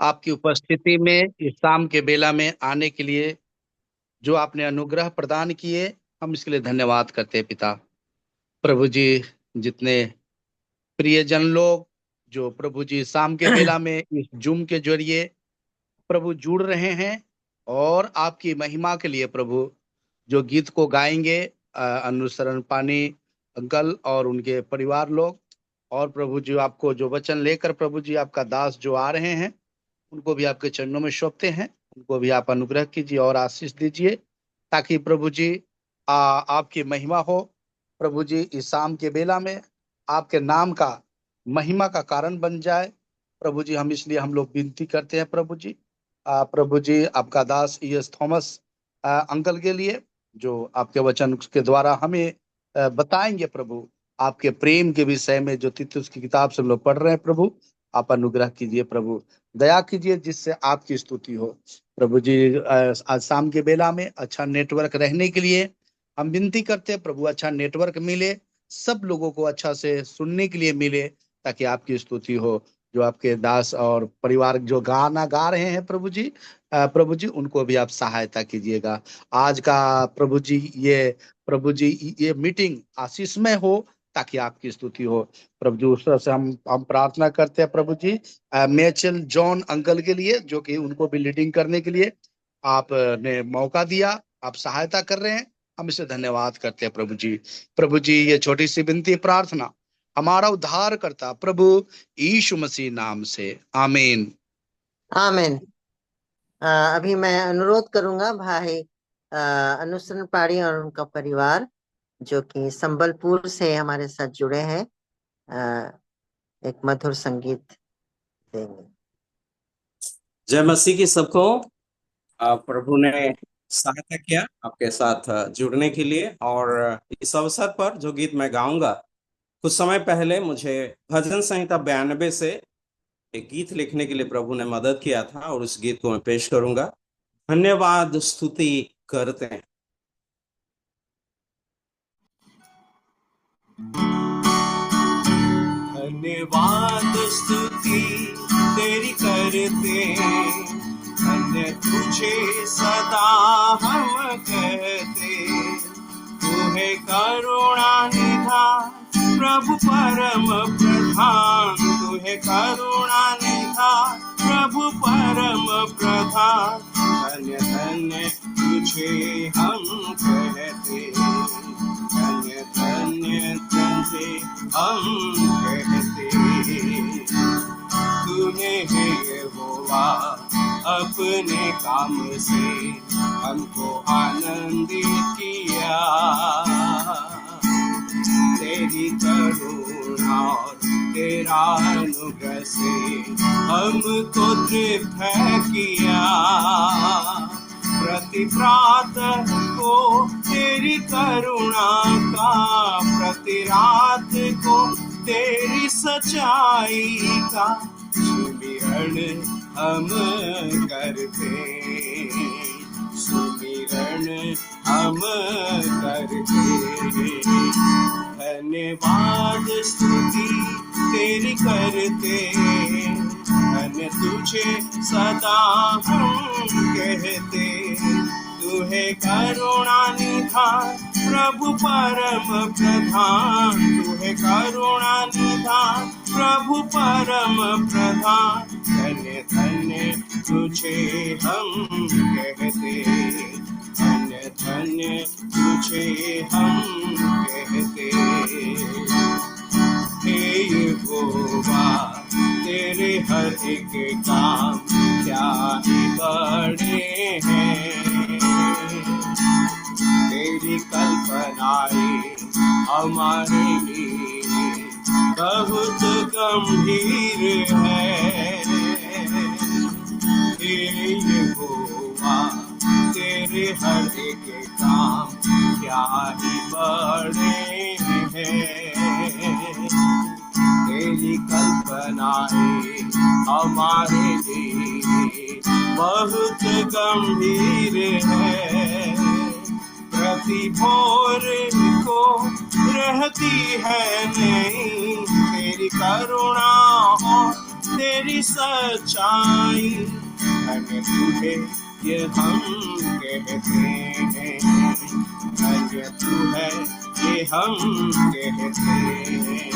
आपकी उपस्थिति में इस शाम के बेला में आने के लिए जो आपने अनुग्रह प्रदान किए, हम इसके लिए धन्यवाद करते हैं पिता। प्रभु जी, जितने प्रियजन लोग जो प्रभु जी शाम के बेला में इस जूम के जरिए प्रभु जुड़ रहे हैं और आपकी महिमा के लिए प्रभु जो गीत को गाएंगे, अनुसरण पानी अंकल और उनके परिवार लोग, और प्रभु जी आपको जो वचन लेकर प्रभु जी आपका दास जो आ रहे हैं उनको भी आपके चरणों में सौंपते हैं। उनको भी आप अनुग्रह कीजिए और आशीष दीजिए, ताकि प्रभु जी आपकी महिमा हो। प्रभु जी इस शाम के बेला में आपके नाम का महिमा का कारण बन जाए। प्रभु जी हम लोग विनती करते हैं प्रभु जी। प्रभु जी आपका दास ES थॉमस अंकल के लिए जो आपके वचन के द्वारा हमें बताएंगे प्रभु, आपके प्रेम के विषय में जो तीतुस की किताब से हम लोग पढ़ रहे हैं प्रभु, आप अनुग्रह कीजिए प्रभु, दया कीजिए जिससे आपकी स्तुति हो। प्रभु जी आज शाम के बेला में अच्छा नेटवर्क रहने के लिए हम विनती करते हैं प्रभु, अच्छा नेटवर्क मिले, सब लोगों को अच्छा से सुनने के लिए मिले, ताकि आपकी स्तुति हो। जो आपके दास और परिवार जो गाना गा रहे हैं प्रभु जी उनको भी आप सहायता कीजिएगा। आज का प्रभु जी ये मीटिंग आशीषमय हो, ताकि आपकी स्तुति हो। प्रभु जी उस तरह से हम प्रार्थना करते हैं प्रभु जी मेचल जॉन अंकल के लिए, जो कि उनको भी लीडिंग करने के लिए आपने मौका दिया, आप सहायता कर रहे हैं, हम इसे धन्यवाद करते हैं प्रभु जी। प्रभु जी ये छोटी सी विनती प्रार्थना हमारा उद्धार करता प्रभु यीशु मसीह नाम से, आमीन। आमीन। अभी मैं अनुरोध करूंगा भाई अनुसरण पाड़ी और उनका परिवार जो कि संबलपुर से हमारे साथ जुड़े हैं, एक मधुर संगीत देंगे। जय मसीह की सबको। प्रभु ने सहायता किया आपके साथ जुड़ने के लिए, और इस अवसर पर जो गीत मैं गाऊंगा, कुछ समय पहले मुझे भजन संहिता 92 से एक गीत लिखने के लिए प्रभु ने मदद किया था, और उस गीत को मैं पेश करूंगा। धन्यवाद स्तुति करते हैं। धन्यवाद स्तुति तेरी करते हैं, धन्य तुझे सदा हम कहते। तू है करुणा निधान प्रभु परम प्रधान, तू है करुणा निधान प्रभु परम प्रधान। धन्य धन्य तुझे हम कहते, धन्य धन्य तुझे हम कहते। तूने है यहोवा अपने काम से हमको आनंदित किया। तेरी करुणा और तेरा अनुग्रह से हमको तृप्त किया। प्रति प्रातः को तेरी करुणा का, प्रति रात को तेरी सच्चाई का सुमिरन हम करते, सुमिरन हम करते। धन्यवाद स्तुति तेरी करते, धन्य तुझे सदा हम कहते। तू है करुणा निधान प्रभु परम प्रधान, तू है करुणा निधान प्रभु परम प्रधान। धन्य धन्य तुझे हम कहते, धन्य धन्य तुझे हम कहते। हे यहोवा तेरे हर एक काम क्या ही बड़े हैं, तेरी कल्पनाएं हमारे लिए बहुत गंभीर है। हे यहोवा तेरे हर एक काम क्या ही बड़े हैं, तेरी कल्पनाएं हमारे लिए बहुत गंभीर है। प्रति भोर को रहती है नहीं तेरी करुणा तेरी सच्चाई, धन्य तू है ये हम कहते हैं, धन्य तू है ये हम कहते हैं।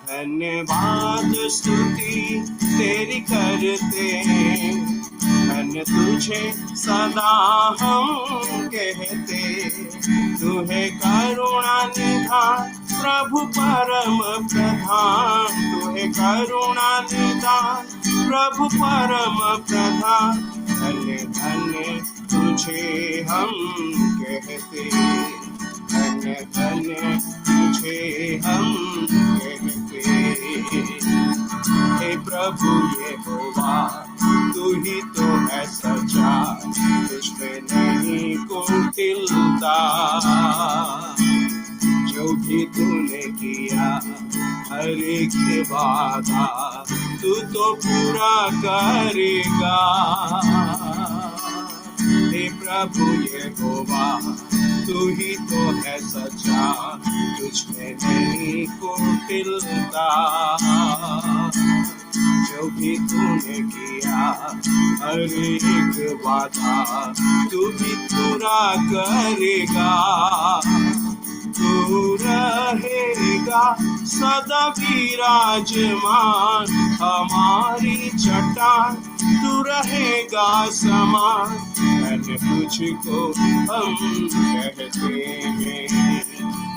धन्यवाद स्तुति तेरी करते हैं, धन्य तुझे सदा हम कहते। तू है करुणा निधान प्रभु परम प्रधान, तू है करुणा निधान प्रभु परम प्रधान, धन्य धन्य तुझे हम कहते, धन्य धन्य तुझे हम कहते। हे प्रभु यहोवा तू ही तो है सच्चा, तुझ पे नहीं कुटिलता, जो भी तूने किया हर एक वादा तू तो पूरा करेगा। हे प्रभु यहोवा तू ही तो है सच्चा, तुझ में नहीं कुटिलता, जो भी तूने किया हर एक वादा तू भी पूरा करेगा। तू रहेगा सदा विराजमान, हमारी चट्टान तू रहेगा समान, धन्य तुझको हम कहते हैं,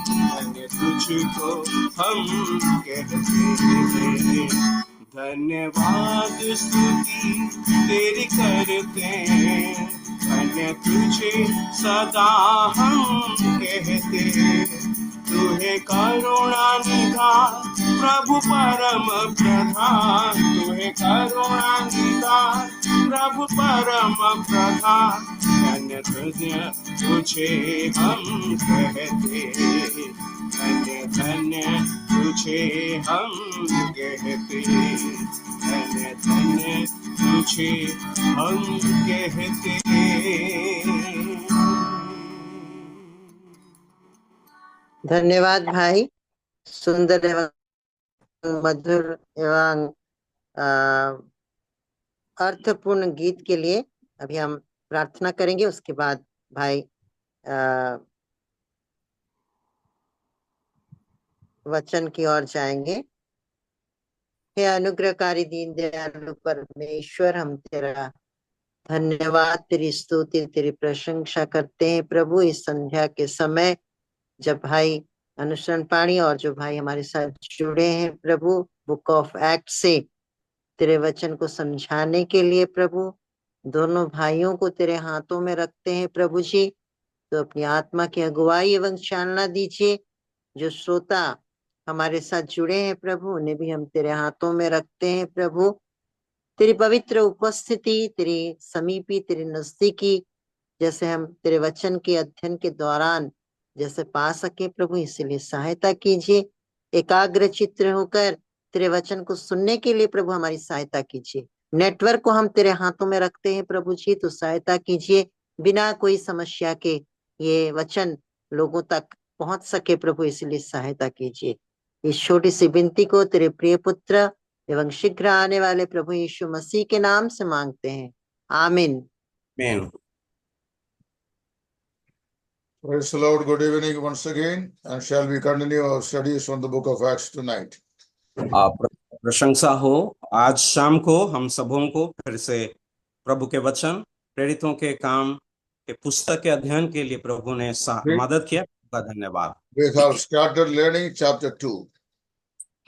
धन्य तुझको हम कहते हैं। धन्यवाद स्तुति तेरी करते हैं, धन्य तुझे सदा हम कहते। तू है करुणा निधान प्रभु परम प्रधान, तू है करुणा निधान प्रभु परम प्रधान, धन्य धन्य तुझे हम कहते, धन्य धन्य तुझे हम कहते, धन्य धन्य तुझे हम कहते। धन्यवाद भाई, सुंदर एवं मधुर एवं अर्थपूर्ण गीत के लिए। अभी हम प्रार्थना करेंगे, उसके बाद भाई वचन की ओर जाएंगे। हे अनुग्रहकारी दीन दयालु परमेश्वर, हम तेरा धन्यवाद, तेरी स्तुति, तेरी प्रशंसा करते हैं प्रभु। इस संध्या के समय जब भाई अनुसरण पाणी और जो भाई हमारे साथ जुड़े हैं प्रभु, बुक ऑफ एक्ट से तेरे वचन को समझाने के लिए प्रभु, दोनों भाइयों को तेरे हाथों में रखते हैं प्रभु जी। तो अपनी आत्मा की अगुवाई एवं चालना दीजिए। जो श्रोता हमारे साथ जुड़े हैं प्रभु, उन्हें भी हम तेरे हाथों में रखते हैं प्रभु। तेरी पवित्र उपस्थिति, तेरी समीपी, तेरी नजदीकी जैसे हम तेरे वचन के अध्ययन के दौरान जैसे पा सके प्रभु, इसीलिए सहायता कीजिए। एकाग्र चित्र होकर तेरे वचन को सुनने के लिए प्रभु हमारी सहायता कीजिए। नेटवर्क को हम तेरे हाथों में रखते हैं प्रभु जी, तो सहायता कीजिए, बिना कोई समस्या के ये वचन लोगों तक पहुंच सके प्रभु, इसलिए सहायता कीजिए। इस छोटी सी विनती को तेरे प्रिय पुत्र एवं शीघ्र आने वाले प्रभु यीशु मसीह के नाम से मांगते हैं, आमीन। आमीन। Praise the Lord. Good evening once again, and shall we continue our studies from the book of Acts tonight? प्रशंसा हो, आज शाम को हम सबों को फिर से प्रभु के वचन, प्रेरितों के काम के पुस्तक के अध्ययन के लिए प्रभु ने मदद किया, का धन्यवाद। We have started learning chapter 2.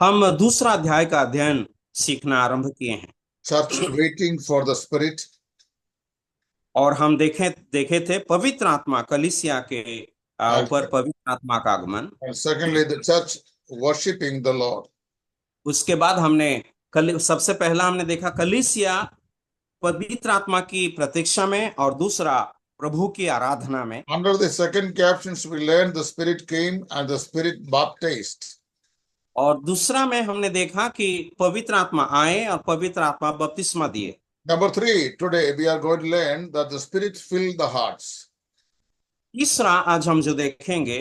हम दूसरा अध्याय का अध्ययन सीखना आरंभ किए हैं। Church waiting for the Spirit. और हम देखे थे पवित्र आत्मा, कलीसिया के ऊपर पवित्र आत्मा का आगमन। And secondly, the church worshiping the Lord. उसके बाद सबसे पहला हमने देखा कलीसिया पवित्र आत्मा की प्रतीक्षा में, और दूसरा प्रभु की आराधना में। Under the second captions, we learned the Spirit came and the Spirit baptized. और दूसरा में हमने देखा कि पवित्र आत्मा आए और पवित्र आत्मा बपतिस्मा दिए। Number 3, today we are going to learn that the Spirit filled the hearts. तीसरा आज हम जो देखेंगे,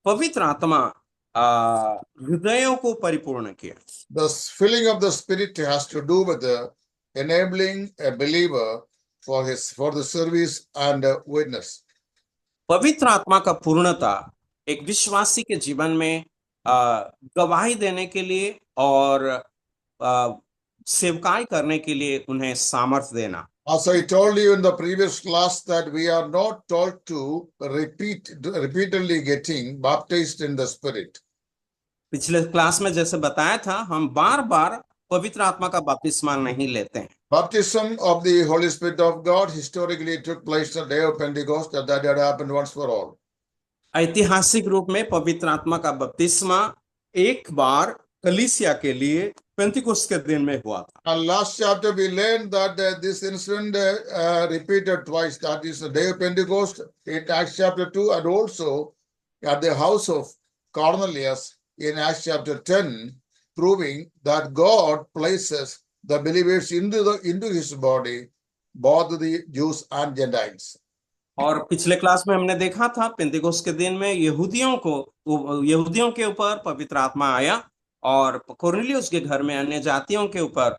पवित्र आत्मा हृदयों को परिपूर्ण किया। The filling of the Spirit has to do with the enabling a believer for the service and witness. पवित्र आत्मा का पूर्णता एक विश्वासी के जीवन में गवाही देने के लिए और सेवकाई करने के लिए उन्हें सामर्थ्य देना। As I told you in the previous class that we are not told to repeatedly getting baptized in the Spirit. पिछले क्लास में जैसे बताया था, हम बार बार पवित्र आत्मा का बपतिस्मा नहीं लेते हैं। Baptism of the Holy Spirit of God historically took place on the day of Pentecost, and that had happened once for all. ऐतिहासिक रूप में पवित्र आत्मा का बपतिस्मा एक बार कलीसिया के लिए पेंतिकोस्त के दिन में हुआ था। And last chapter we learned that this incident repeated twice. That is the day of Pentecost in Acts chapter 2, and also at the house of Cornelius in Acts chapter 10, proving that God places the believers into his body, both the Jews and Gentiles. और पिछले class में हमने देखा था पेंतिकोस्त के दिन में यहूदियों के ऊपर पवित्र आत्मा आया और कुरनेलियुस के घर में अन्य जातियों के ऊपर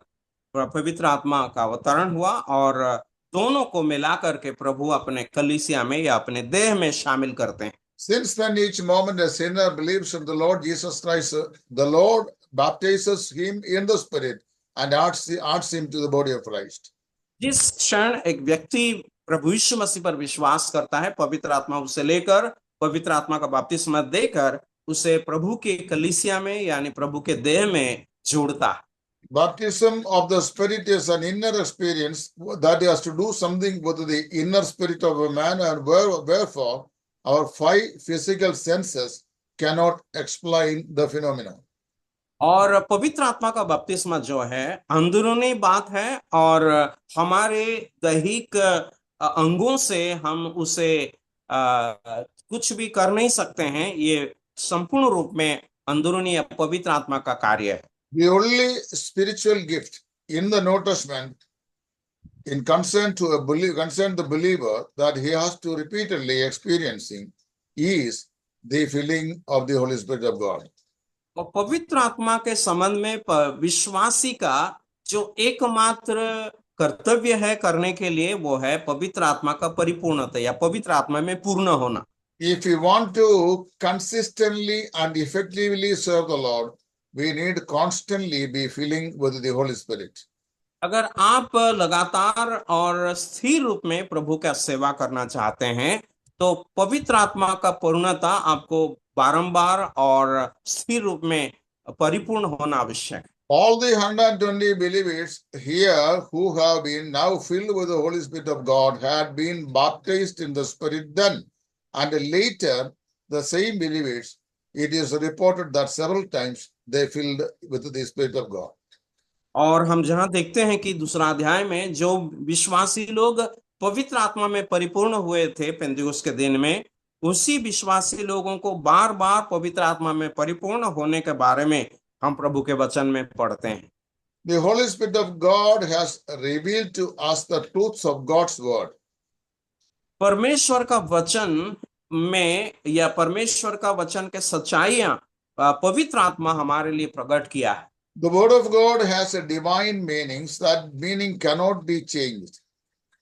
पवित्र आत्मा का अवतरण हुआ, और दोनों को मिला करके प्रभु अपने कलीसिया में या अपने देह में शामिल करते हैं। Since then, each moment a sinner believes in the Lord Jesus Christ, the Lord baptizes him in the Spirit and adds him to the body of Christ. जिस क्षण एक व्यक्ति प्रभु यीशु मसीह पर विश्वास करता है, पवित्र आत्मा उसे लेकर पवित्र आत्मा का बपतिस्मा देकर उसे प्रभु के कलीसिया में यानी प्रभु के देह में जोड़ता है। Baptism of the Spirit is an inner experience that has to do something with the inner spirit of a man, and wherefore our 5 physical senses cannot explain the phenomenon. और पवित्र आत्मा का बपतिस्मा जो है अंदरूनी बात है, और हमारे दैहिक अंगों से हम उसे कुछ भी कर नहीं सकते हैं। ये संपूर्ण रूप में अंदरूनी पवित्र आत्मा का कार्य है। The only spiritual gift in the New Testament in concern the believer that he has to repeatedly experiencing is the filling of the Holy Spirit of God. और पवित्र आत्मा के संबंध में विश्वासी का जो एकमात्र कर्तव्य है करने के लिए, वो है पवित्र आत्मा का परिपूर्णता या पवित्र आत्मा में पूर्ण होना। If we want to consistently and effectively serve the Lord, we need constantly be filling with the Holy Spirit. अगर आप लगातार और स्थिर रूप में प्रभु का सेवा करना चाहते हैं, तो पवित्र आत्मा का पूर्णता आपको बारंबार और स्थिर रूप में परिपूर्ण होना आवश्यक है। All the 120 believers here who have been now filled with the Holy Spirit of God had been baptized in the Spirit then, and later the same believers, it is reported that several times they filled with the Spirit of God. और हम जहां देखते हैं कि दूसरा अध्याय में जो विश्वासी लोग पवित्र आत्मा में परिपूर्ण हुए थे पेंतिकोस्त के दिन में, उसी विश्वासी लोगों को बार बार पवित्र आत्मा में परिपूर्ण होने के बारे में हम प्रभु के वचन में पढ़ते हैं। The Holy Spirit of God has revealed to us the truths of God's word. परमेश्वर का वचन में या परमेश्वर का वचन के सच्चाइयां पवित्र आत्मा हमारे लिए प्रकट किया है। The word of God has a divine meaning, that meaning cannot be changed.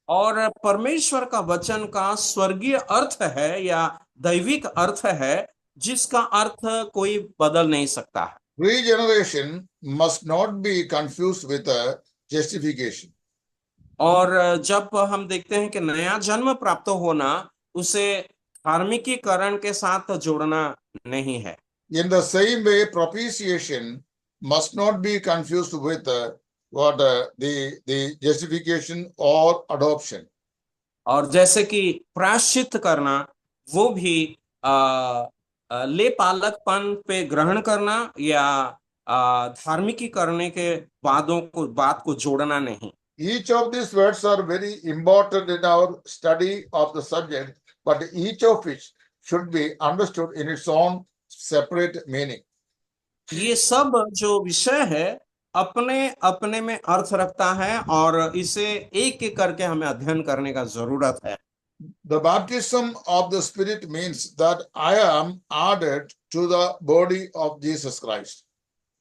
और परमेश्वर का वचन का स्वर्गीय अर्थ है या दैविक अर्थ है, जिसका अर्थ कोई बदल नहीं सकता है। Regeneration must not be confused with a justification. और जब हम देखते हैं कि नया जन्म प्राप्त होना, उसे धार्मिकीकरण के साथ जोड़ना नहीं है। In the same way, propitiation must not be confused with the justification or adoption. और जैसे कि प्रायश्चित करना, वो भी ले पालकपन पे ग्रहण करना या धार्मिकीकरण के बात को जोड़ना नहीं। Each of these words are very important in our study of the subject, but each of which should be understood in its own separate meaning. ये सब जो विषय है अपने अपने में अर्थ रखता है, और इसे एक एक करके हमें अध्ययन करने का जरूरत है। The baptism of the Spirit means that I am added to the body of Jesus Christ.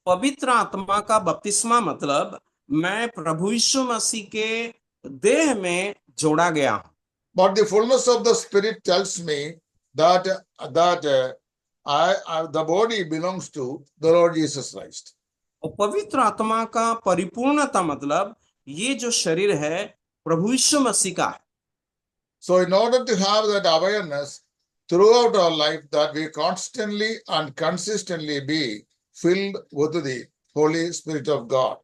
पवित्र आत्मा का बपतिस्मा मतलब मैं प्रभु यीशु मसीह के देह में जोड़ा गया हूं। But the fullness of the Spirit tells me that the body belongs to the Lord Jesus Christ. और पवित्र आत्मा का परिपूर्णता मतलब ये जो शरीर है प्रभु यीशु मसीह का है। So in order to have that awareness throughout our life, that we constantly and consistently be filled with the Holy Spirit of God.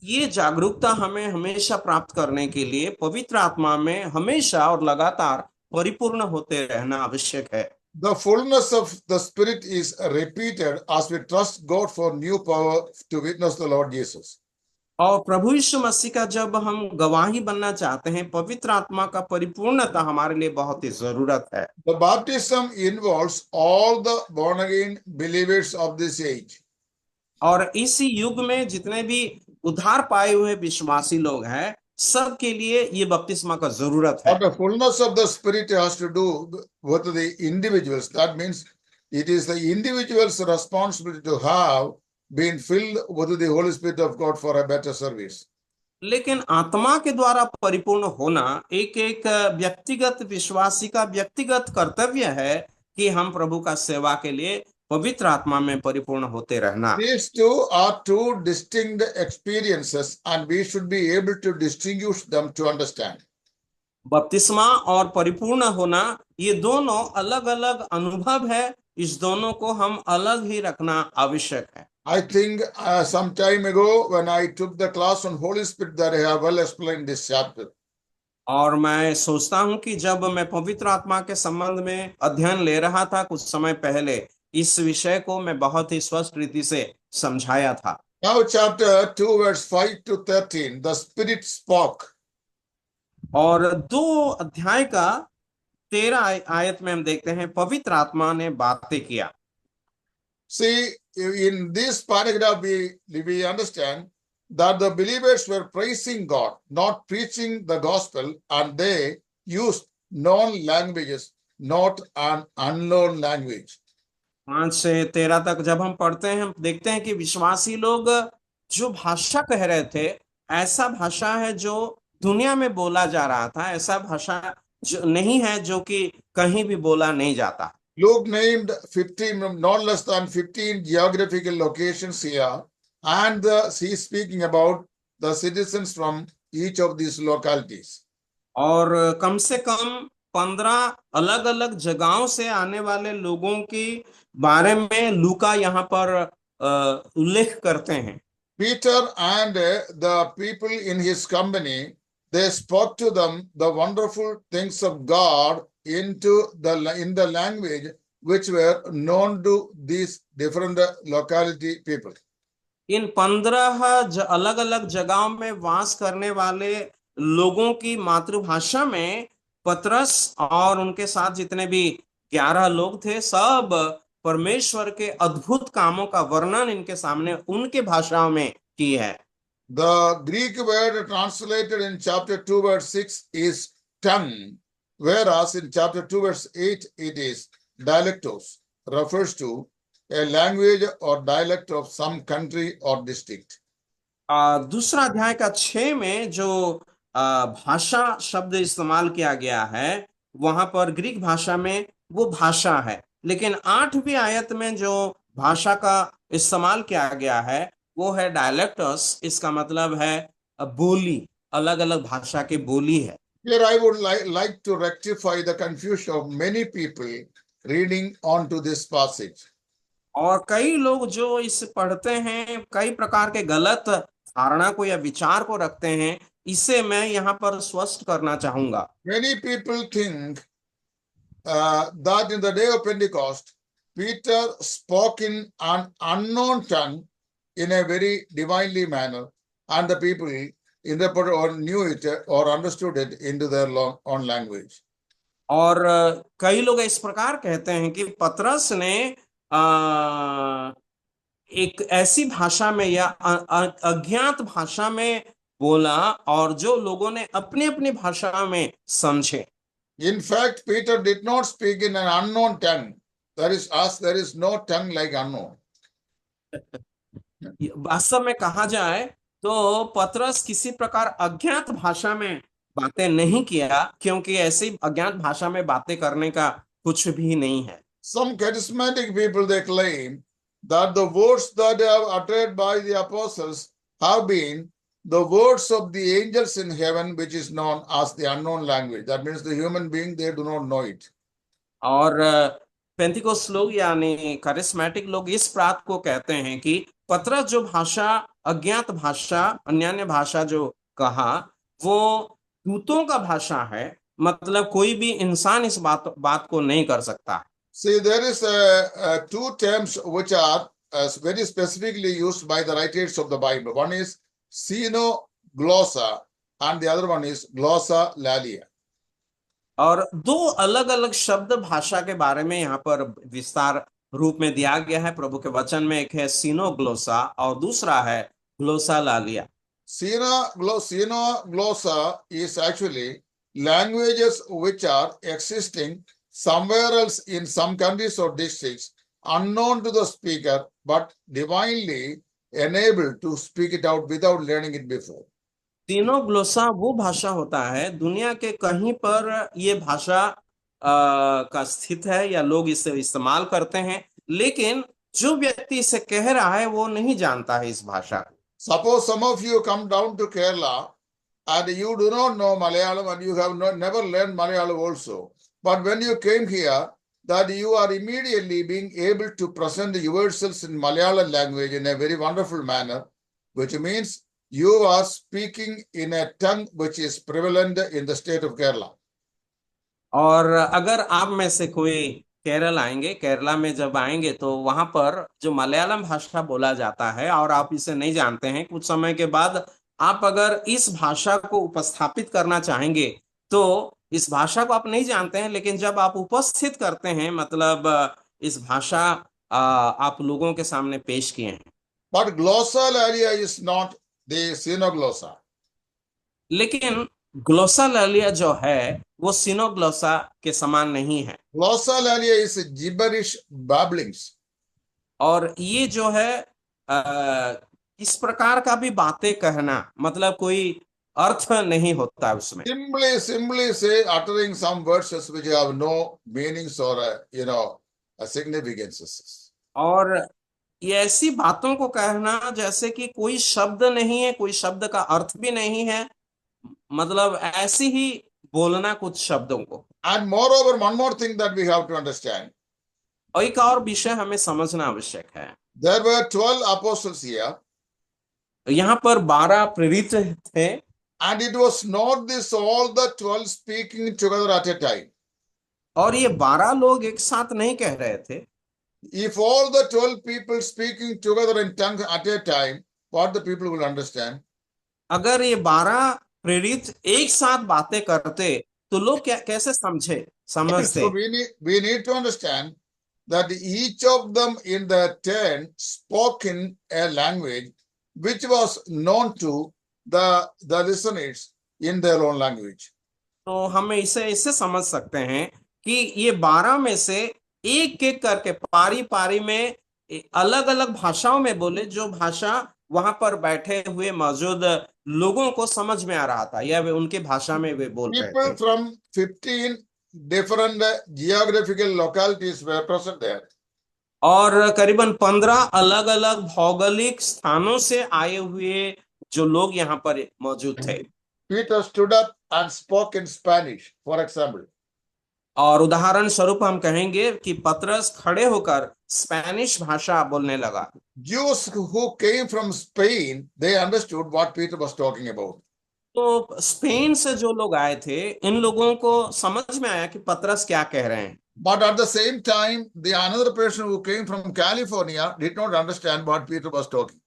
ये जागरूकता हमें हमेशा प्राप्त करने के लिए पवित्र आत्मा में हमेशा और लगातार परिपूर्ण होते रहना आवश्यक है। The fullness of the Spirit is repeated as we trust God for new power to witness the Lord Jesus. और प्रभु यीशु मसीह का जब हम गवाही बनना चाहते हैं, पवित्र आत्मा का परिपूर्णता हमारे लिए बहुत ही जरूरत है। The baptism involves all the born again believers of this age. और इसी युग में जितने भी उद्धार पाए हुए विश्वासी लोग हैं, सबके लिए ये बपतिस्मा का जरूरत है। But the fullness of the Spirit has to do with the individuals. That means it is the individual's responsibility to have been filled with the Holy Spirit of God for a better service. लेकिन आत्मा के द्वारा परिपूर्ण होना एक एक व्यक्तिगत विश्वासी का व्यक्तिगत कर्तव्य है कि हम प्रभु का सेवा के लिए पवित्र आत्मा में परिपूर्ण होते रहना। These two are two distinct experiences and we should be able to distinguish them to understand. बपतिस्मा और परिपूर्ण होना ये दोनों अलग अलग अनुभव है, इस दोनों को हम अलग ही रखना आवश्यक है। I think some time ago when I took the class on Holy Spirit that I have well explained this chapter. और मैं सोचता हूं कि जब मैं पवित्र आत्मा के संबंध में अध्ययन ले रहा था कुछ समय पहले, इस विषय को मैं बहुत ही स्पष्ट रीति से समझाया था। Now chapter 2 verse 5 to 13, the Spirit spoke. और 2 अध्याय का 13 आयत में हम देखते हैं पवित्र आत्मा ने बातें किया। See, in this paragraph we understand that the believers were praising God, not preaching the gospel, and they used known languages, not an unknown language. 5 से 13 तक जब हम पढ़ते हैं, हम देखते हैं कि विश्वासी लोग जो भाषा कह रहे थे, ऐसा भाषा है जो दुनिया में बोला जा रहा था, ऐसा भाषा जो नहीं है जो कि कहीं भी बोला नहीं जाता। Luke named 15, not less than 15 geographical locations here, and he's speaking about the citizens from each of these localities. और कम से कम 15 अलग अलग जगहों से आने वाले लोगों के बारे में लूका यहाँ पर उल्लेख करते हैं। Peter and the people in his company, they spoke to them the wonderful things of God in the language which were known to these different locality people. इन 15 अलग अलग जगहों में वास करने वाले लोगों की मातृभाषा में पतरस और उनके साथ जितने भी 11 लोग थे, सब परमेश्वर के अद्भुत कामों का वर्णन इनके सामने उनके भाषाओं में की है। The Greek word translated in chapter 2 verse 6 is tongue, whereas in chapter 2 verse 8 it is dialectos, refers to a language or dialect of some country or district. दूसरा अध्याय का 6 में जो भाषा शब्द इस्तेमाल किया गया है, वहां पर ग्रीक भाषा में वो भाषा है, लेकिन 8वीं आयत में जो भाषा का इस्तेमाल किया गया है वो है डायलेक्टस। इसका मतलब है बोली, अलग अलग भाषा की बोली है। Here I would like to rectify the confusion of many people reading on to this passage. और कई लोग जो इसे पढ़ते हैं, कई प्रकार के गलत धारणा को या विचार को रखते हैं, इसे मैं यहाँ पर स्पष्ट करना चाहूंगा। Many people think that in the day of Pentecost, Peter spoke in an unknown tongue in a very divinely manner, and the people interpreted or knew it or understood it into their own language. और कई लोग इस प्रकार कहते हैं कि पतरस ने एक ऐसी भाषा में या अज्ञात भाषा में बोला और जो लोगों ने अपनी अपनी भाषा में समझे। In fact, Peter did not speak in an unknown tongue. There is no tongue like unknown. वास्तव में कहा जाए तो पतरस किसी प्रकार अज्ञात भाषा में बातें नहीं किया, क्योंकि ऐसी अज्ञात भाषा में बातें करने का कुछ भी नहीं है। Some charismatic people, they claim that the words that are uttered by the apostles have been the words of the angels in heaven, which is known as the unknown language. That means the human being, they do not know it. और पेंतिकोस लोग यानी charismatic लोग इस बात को कहते हैं कि पतरस जो भाषा, अज्ञात भाषा, अन्यान्य भाषा जो कहा, वो दूतों का भाषा है, मतलब कोई भी इंसान इस बात को नहीं कर सकता। See, there is two terms which are very specifically used by the writers of the Bible. One is xenoglossa and the other one is glossolalia. और दो अलग अलग शब्द भाषा के बारे में यहाँ पर विस्तार रूप में दिया गया है प्रभु के वचन में। एक है सीनोग्लोसा और दूसरा है ग्लोसालालिया। Xenoglossa is actually languages which are existing somewhere else in some countries or districts, unknown to the speaker, but divinely enabled to speak it out without learning it before. सीनोग्लोसा वो भाषा होता है दुनिया के कहीं पर ये भाषा का स्थित है या लोग इसे इस्तेमाल करते हैं, लेकिन जो व्यक्ति इसे कह रहा है वो नहीं जानता है इस भाषा को। Suppose some of you come down to Kerala and you do not know Malayalam and you have never learned Malayalam also. But when you came here, that you are immediately being able to present yourselves in Malayalam language in a very wonderful manner, which means you are speaking in a tongue which is prevalent in the state of Kerala. और अगर आप में से कोई केरल आएंगे, केरला में जब आएंगे तो वहां पर जो मलयालम भाषा बोला जाता है और आप इसे नहीं जानते हैं, कुछ समय के बाद आप अगर इस भाषा को उपस्थापित करना चाहेंगे तो इस भाषा को आप नहीं जानते हैं, लेकिन जब आप उपस्थित करते हैं, मतलब इस भाषा आप लोगों के सामने पेश किए हैं। But glossolalia is not the xenoglossa. लेकिन ग्लोसालालिया जो है वो सीनोग्लोसा के समान नहीं है। Glossolalia is gibberish babblings. और ये जो है इस प्रकार का भी बातें कहना, मतलब कोई अर्थ नहीं होता है उसमें। Simply say uttering some words which have no meanings or significances. और ये ऐसी बातों को कहना जैसे कि कोई शब्द नहीं है, कोई शब्द का अर्थ भी नहीं है, मतलब ऐसे ही बोलना कुछ शब्दों को। And moreover, one more thing that we have to understand. और एक और विषय हमें समझना आवश्यक है। There were 12 apostles here. यहाँ पर 12 प्रेरित थे। And it was not this all the 12 speaking together at a time. और ये 12 लोग एक साथ नहीं कह रहे थे। If all the 12 people speaking together in tongue at a time, what the people will understand? अगर ये 12 प्रेरित एक साथ बातें करते तो लोग क्या कैसे समझते? So we need to understand that each of them in their turn spoke in a language which was known to the listeners in their own language. तो हम इसे समझ सकते हैं कि ये 12 में से एक एक करके पारी पारी में अलग अलग भाषाओं में बोले, जो भाषा वहां पर बैठे हुए मौजूद लोगों को समझ में आ रहा था, या वे उनकी भाषा में वे बोल रहे थे। People from 15 different geographical localities were present there. और करीबन 15 अलग अलग भौगोलिक स्थानों से आए हुए जो लोग यहाँ पर मौजूद थे। Peter stood up and spoke in Spanish, for example. और उदाहरण स्वरूप हम कहेंगे कि पतरस खड़े होकर स्पेनिश भाषा बोलने लगा। Jews who came from Spain, they understood what Peter was talking about. तो स्पेन से जो लोग आए थे, इन लोगों को समझ में आया कि पतरस क्या कह रहे हैं। But at the same time, the another person who came from California did not understand what Peter was talking.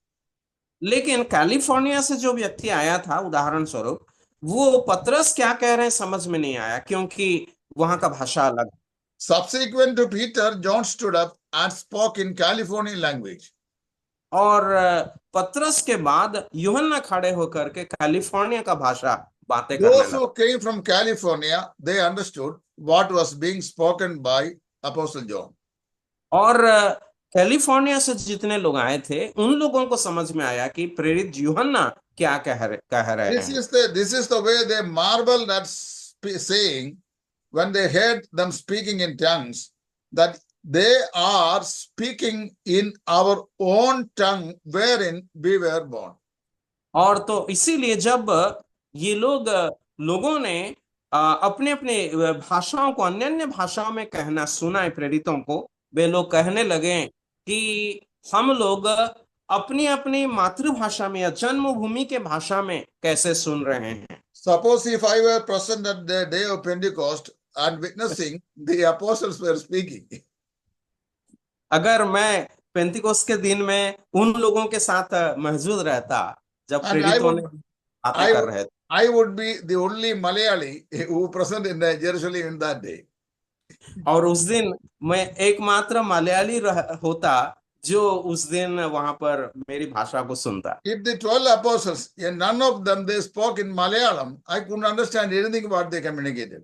लेकिन कैलिफोर्निया से जो व्यक्ति आया था, उदाहरण स्वरूप, वो पतरस क्या कह रहे हैं समझ में नहीं आया, क्योंकि वहां का भाषा अलग। Subsequent to Peter, John stood up and spoke in Californian language. और पतरस के बाद यूहन्ना खड़े होकर के कैलिफोर्निया का भाषा बातें करने Those लगा। who came from California, they understood what was being spoken by Apostle John. और कैलिफोर्निया से जितने लोग आए थे उन लोगों को समझ में आया कि प्रेरित यूहन्ना क्या कह रहे This हैं। is the way they marveled at saying when they heard them speaking in tongues that they are speaking in our own tongue wherein we were born. और तो इसीलिए जब ये लोगों ने अपने अपने भाषाओं को अन्य अन्य भाषाओं में कहना सुना है प्रेरितों को, वे लोग कहने लगे कि हम लोग अपनी अपनी मातृभाषा में या जन्मभूमि के भाषा में कैसे सुन रहे हैं। Suppose if I were present at the day of Pentecost and witnessing the apostles were speaking. अगर मैं पेंतिकोस्त के दिन में उन लोगों के साथ मौजूद रहता जब And प्रेरितों ने बातें कर रहे थे, I would be the only Malayali who present in Jerusalem in that day. और उस दिन मैं एकमात्र मलयाली होता जो उस दिन वहां पर मेरी भाषा को सुनता। If the 12 apostles, and none of them they spoke in Malayalam, I couldn't understand anything what they communicated.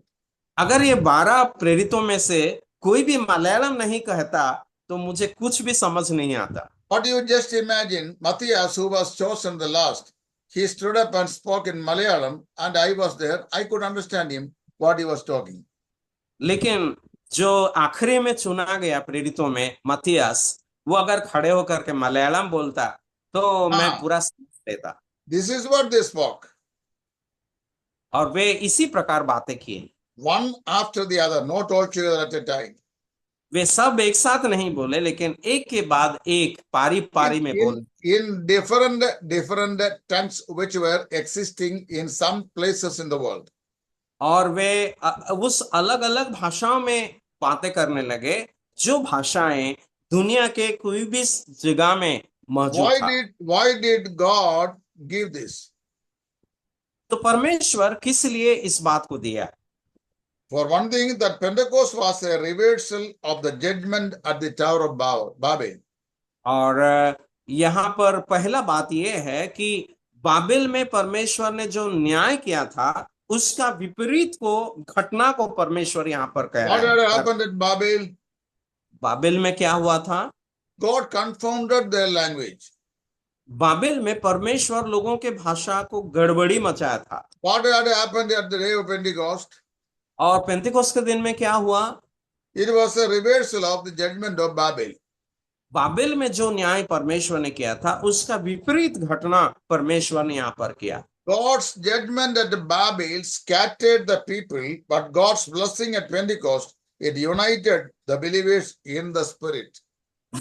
अगर ये 12 प्रेरितों में से कोई भी मलयालम नहीं कहता तो मुझे कुछ भी समझ नहीं आता। What you just imagine, Matthias, who was chosen the last, he stood up and spoke in Malayalam, and I was there. I could understand him what he was talking. लेकिन जो आखिरी में चुना गया प्रेरितों में मथियास, वो अगर खड़े होकर के मलयालम बोलता तो मैं पूरा समझ लेता। This is what they spoke. और वे इसी प्रकार बातें किए, One after the other, not all together at a time. वे सब एक साथ नहीं बोले लेकिन एक के बाद एक पारी पारी में बोले। In different tongues which were existing in some places in the world. और वे उस अलग अलग भाषाओं में बातें करने लगे जो भाषाएं दुनिया के कोई भी जगह में मौजूद था। Why did God give this? तो परमेश्वर किस लिए इस बात को दिया? For one thing, that Pentecost was a reversal of the judgment at the Tower of Babel. और यहाँ पर पहला बात यह है कि बाबिल में परमेश्वर ने जो न्याय किया था उसका विपरीत को घटना को परमेश्वर यहाँ पर कह रहा है। What had happened at Babel? Babil में क्या हुआ था? God confounded their language. Babil में परमेश्वर लोगों के भाषा को गड़बड़ी मचाया था। What had happened at the day of Pentecost? और पेंतिकोस्त के दिन में क्या हुआ? It was a reversal of the judgment of Babel. Babil में जो न्याय परमेश्वर ने किया था उसका विपरीत घटना परमेश्वर ने यहाँ पर किया। God's judgment at Babel scattered the people, but God's blessing at Pentecost, it united the believers in the spirit.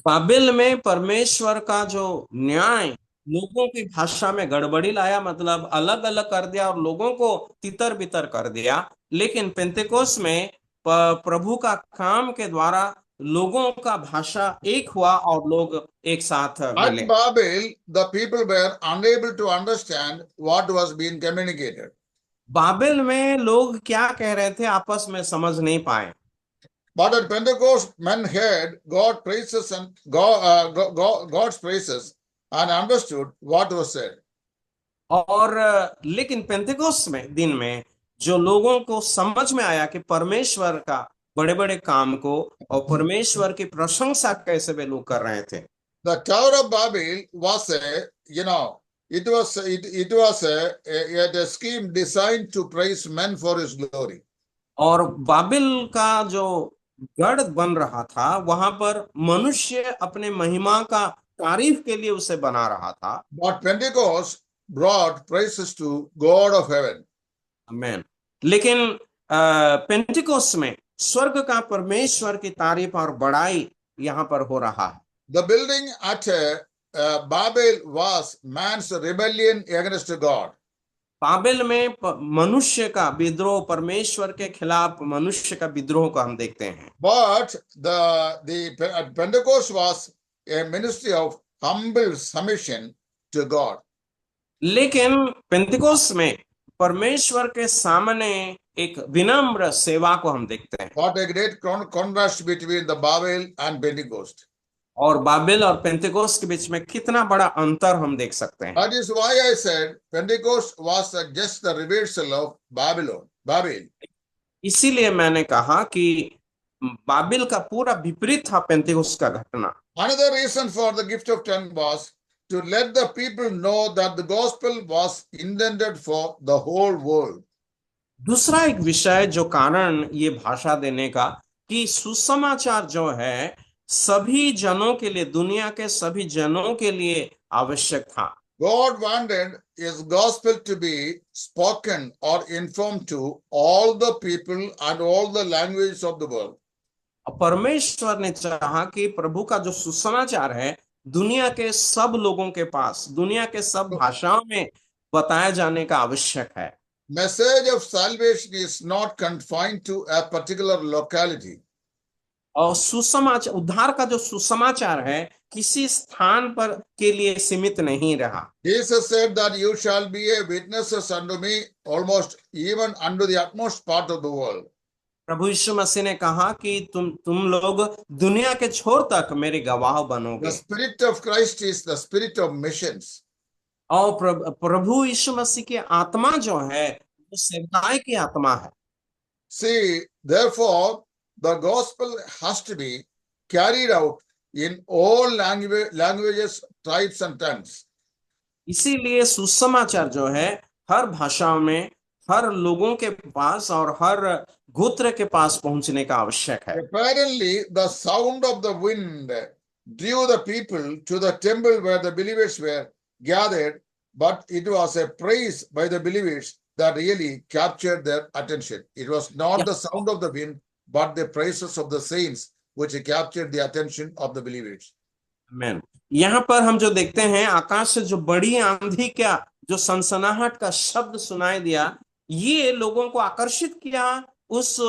Babil में परमेश्वर का जो न्याय लोगों की भाषा में गड़बड़ी लाया, मतलब अलग अलग कर दिया और लोगों को तितर बितर कर दिया, लेकिन पेंतेकोस्त में प्रभु का काम के द्वारा लोगों का भाषा एक हुआ और लोग एक साथ मिले। At Babel, the people were unable to understand what was being communicated. Babil में लोग क्या कह रहे थे आपस में समझ नहीं पाए। But at Pentecost, men heard God's praises and understood what was said. और लेकिन पेंतेकोस्त में दिन में जो लोगों को समझ में आया कि परमेश्वर का बड़े बड़े काम को और परमेश्वर की प्रशंसा कैसे वे लोग कर रहे थे। The Tower of Babel was it was a scheme designed to praise men for his glory. और बाबिल का जो गढ़ बन रहा था वहां पर मनुष्य अपने महिमा का तारीफ के लिए उसे बना रहा था। But Pentecost brought praises to God of heaven. आमीन। लेकिन पेंटिकोस्ट में स्वर्ग का परमेश्वर की तारीफ और बड़ाई यहाँ पर हो रहा है। The building at Babel was man's rebellion against God. Babil में मनुष्य का विद्रोह, परमेश्वर के खिलाफ मनुष्य का विद्रोह को हम देखते हैं। But the Pentecost was a ministry of humble submission to God. लेकिन पेंतिकोस्त में परमेश्वर के सामने एक विनम्र सेवा को हम देखते हैं। What a great contrast between the Babel and Pentecost. और बाबेल और पेंतेकोस्त के बीच में कितना बड़ा अंतर हम देख सकते हैं। That is why I said Pentecost was just the reversal of Babel. इसीलिए मैंने कहा कि बाबिल का पूरा विपरीत था पेंतेकोस्त का घटना। Another reason for the gift of tongue was to let the people know that the gospel was intended for the whole world. दूसरा एक विषय जो कारण ये भाषा देने का कि सुसमाचार जो है सभी जनों के लिए, दुनिया के सभी जनों के लिए आवश्यक था। God wanted his gospel to be spoken or informed to all the people and all the languages of the world. परमेश्वर ने चाहा कि प्रभु का जो सुसमाचार है दुनिया के सब लोगों के पास, दुनिया के सब भाषाओं में बताया जाने का आवश्यक है। Message of salvation is not confined to a particular locality. और सुसमाचार, उद्धार का जो सुसमाचार है किसी स्थान पर के लिए सीमित नहीं रहा। Jesus said that you shall be a witnesses unto me almost even unto the utmost part of the world. प्रभु यीशु मसीह ने कहा कि तुम लोग दुनिया के छोर तक मेरे गवाह बनोगे। The spirit of Christ is the spirit of missions. और प्रभु यीशु मसीह की आत्मा जो है वो सेवकाई की आत्मा है। See, therefore, the gospel has to be carried out in all languages, tribes and tongues. इसीलिए सुसमाचार जो है हर भाषाओं में, हर लोगों के पास और हर गोत्र के पास पहुंचने का आवश्यक है। Apparently, the sound of the wind drew the people to the temple where the believers were gathered, but it was a praise by the believers that really captured their attention. It was not the sound of the wind, but the praises of the saints which captured the attention of the believers. आमीन। यहाँ पर हम जो देखते हैं आकाश से जो बड़ी आंधी का जो सनसनाहट का शब्द सुनाई दिया, ये लोगों को आकर्षित किया उस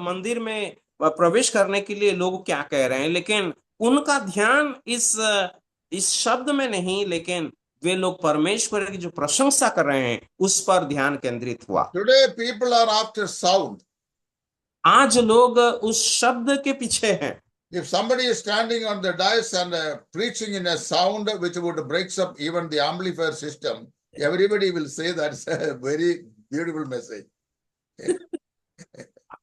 मंदिर में प्रवेश करने के लिए। लोग क्या कह रहे हैं, लेकिन उनका ध्यान इस शब्द में नहीं, लेकिन वे लोग परमेश्वर की जो प्रशंसा कर रहे हैं उस पर ध्यान केंद्रित हुआ। Today people are after sound. आज लोग उस शब्द के पीछे हैं। If somebody is standing on the dais and preaching in a sound which would breaks up even the amplifier system, everybody will say that's a very beautiful message.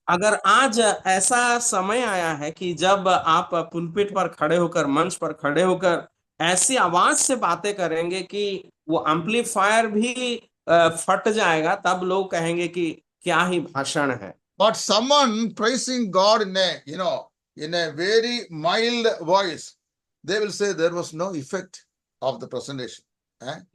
अगर आज ऐसा समय आया है कि जब आप पुलपिट पर खड़े होकर, मंच पर खड़े होकर ऐसी आवाज से बातें करेंगे कि वो एम्पलीफायर भी फट जाएगा, तब लोग कहेंगे कि क्या ही भाषण है। But someone praising God in a very mild voice, they will say there was no effect of the presentation.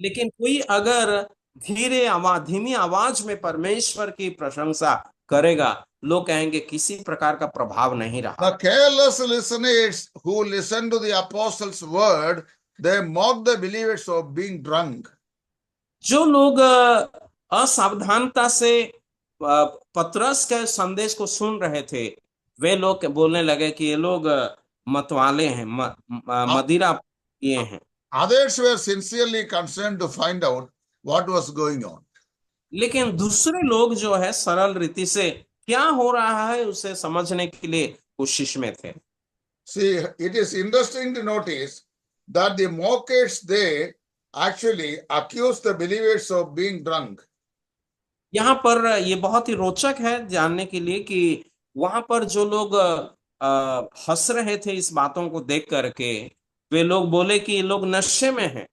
लेकिन कोई अगर धीमी आवाज में परमेश्वर की प्रशंसा करेगा, लोग कहेंगे किसी प्रकार का प्रभाव नहीं रहा। The careless listeners who listen to the apostles' word, they mock the believers of being drunk. जो लोग असावधानता से पतरस के संदेश को सुन रहे थे, वे लोग बोलने लगे कि ये लोग मतवाले हैं, मदिरा पिए हैं। Others were sincerely concerned to find out what was going on. लेकिन दूसरे लोग जो है सरल रीति से क्या हो रहा है उसे समझने के लिए कोशिश में थे। See, it is interesting to notice that the mockers, they actually accused the believers of being drunk. यहाँ पर ये बहुत ही रोचक है जानने के लिए कि वहां पर जो लोग हंस रहे थे इस बातों को देख करके, वे लोग बोले कि ये लोग नशे में हैं।